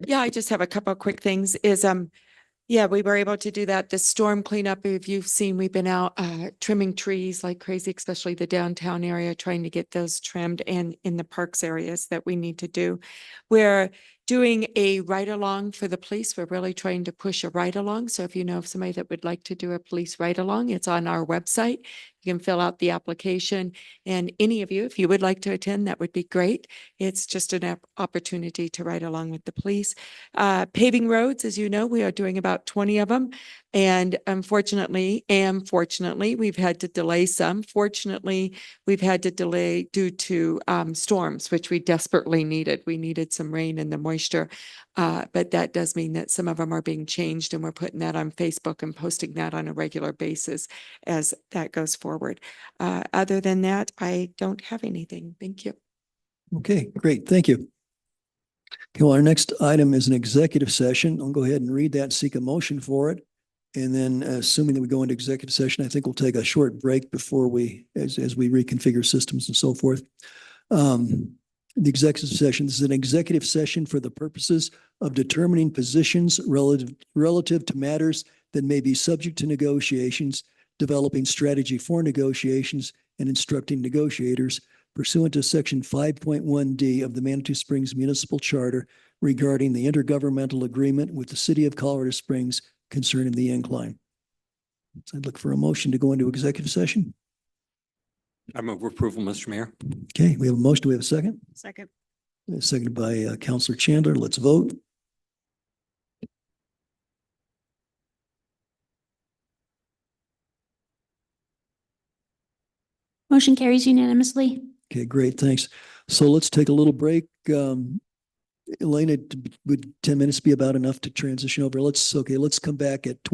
Yeah, I just have a couple of quick things we were able to do that. The storm cleanup, if you've seen, we've been out trimming trees like crazy, especially the downtown area, trying to get those trimmed and in the parks areas that we need to do. We're doing a ride-along for the police. We're really trying to push a ride-along. So if you know of somebody that would like to do a police ride-along, it's on our website. You can fill out the application. And any of you, if you would like to attend, that would be great. It's just an opportunity to ride along with the police. Paving roads, as you know, we are doing about 20 of them. And unfortunately, we've had to delay some. Fortunately, we've had to delay due to storms, which we desperately needed. We needed some rain and the moisture. But that does mean that some of them are being changed, and we're putting that on Facebook and posting that on a regular basis as that goes forward. Other than that, I don't have anything. Thank you. Okay, great. Thank you. Okay, well, our next item is an executive session. I'll go ahead and read that and seek a motion for it. And then assuming that we go into executive session, I think we'll take a short break before as we reconfigure systems and so forth. The executive session, this is an executive session for the purposes of determining positions relative to matters that may be subject to negotiations, developing strategy for negotiations, and instructing negotiators pursuant to section 5.1D of the Manitou Springs Municipal Charter regarding the intergovernmental agreement with the city of Colorado Springs concerning the incline. So I'd look for a motion to go into executive session. I move approval, Mr. Mayor. Okay, we have a motion. Do we have a second? Second. Seconded by Counselor Chandler. Let's vote. Motion carries unanimously. Okay, great. Thanks. So let's take a little break. Elena, would 10 minutes be about enough to transition over? Let's come back at 20.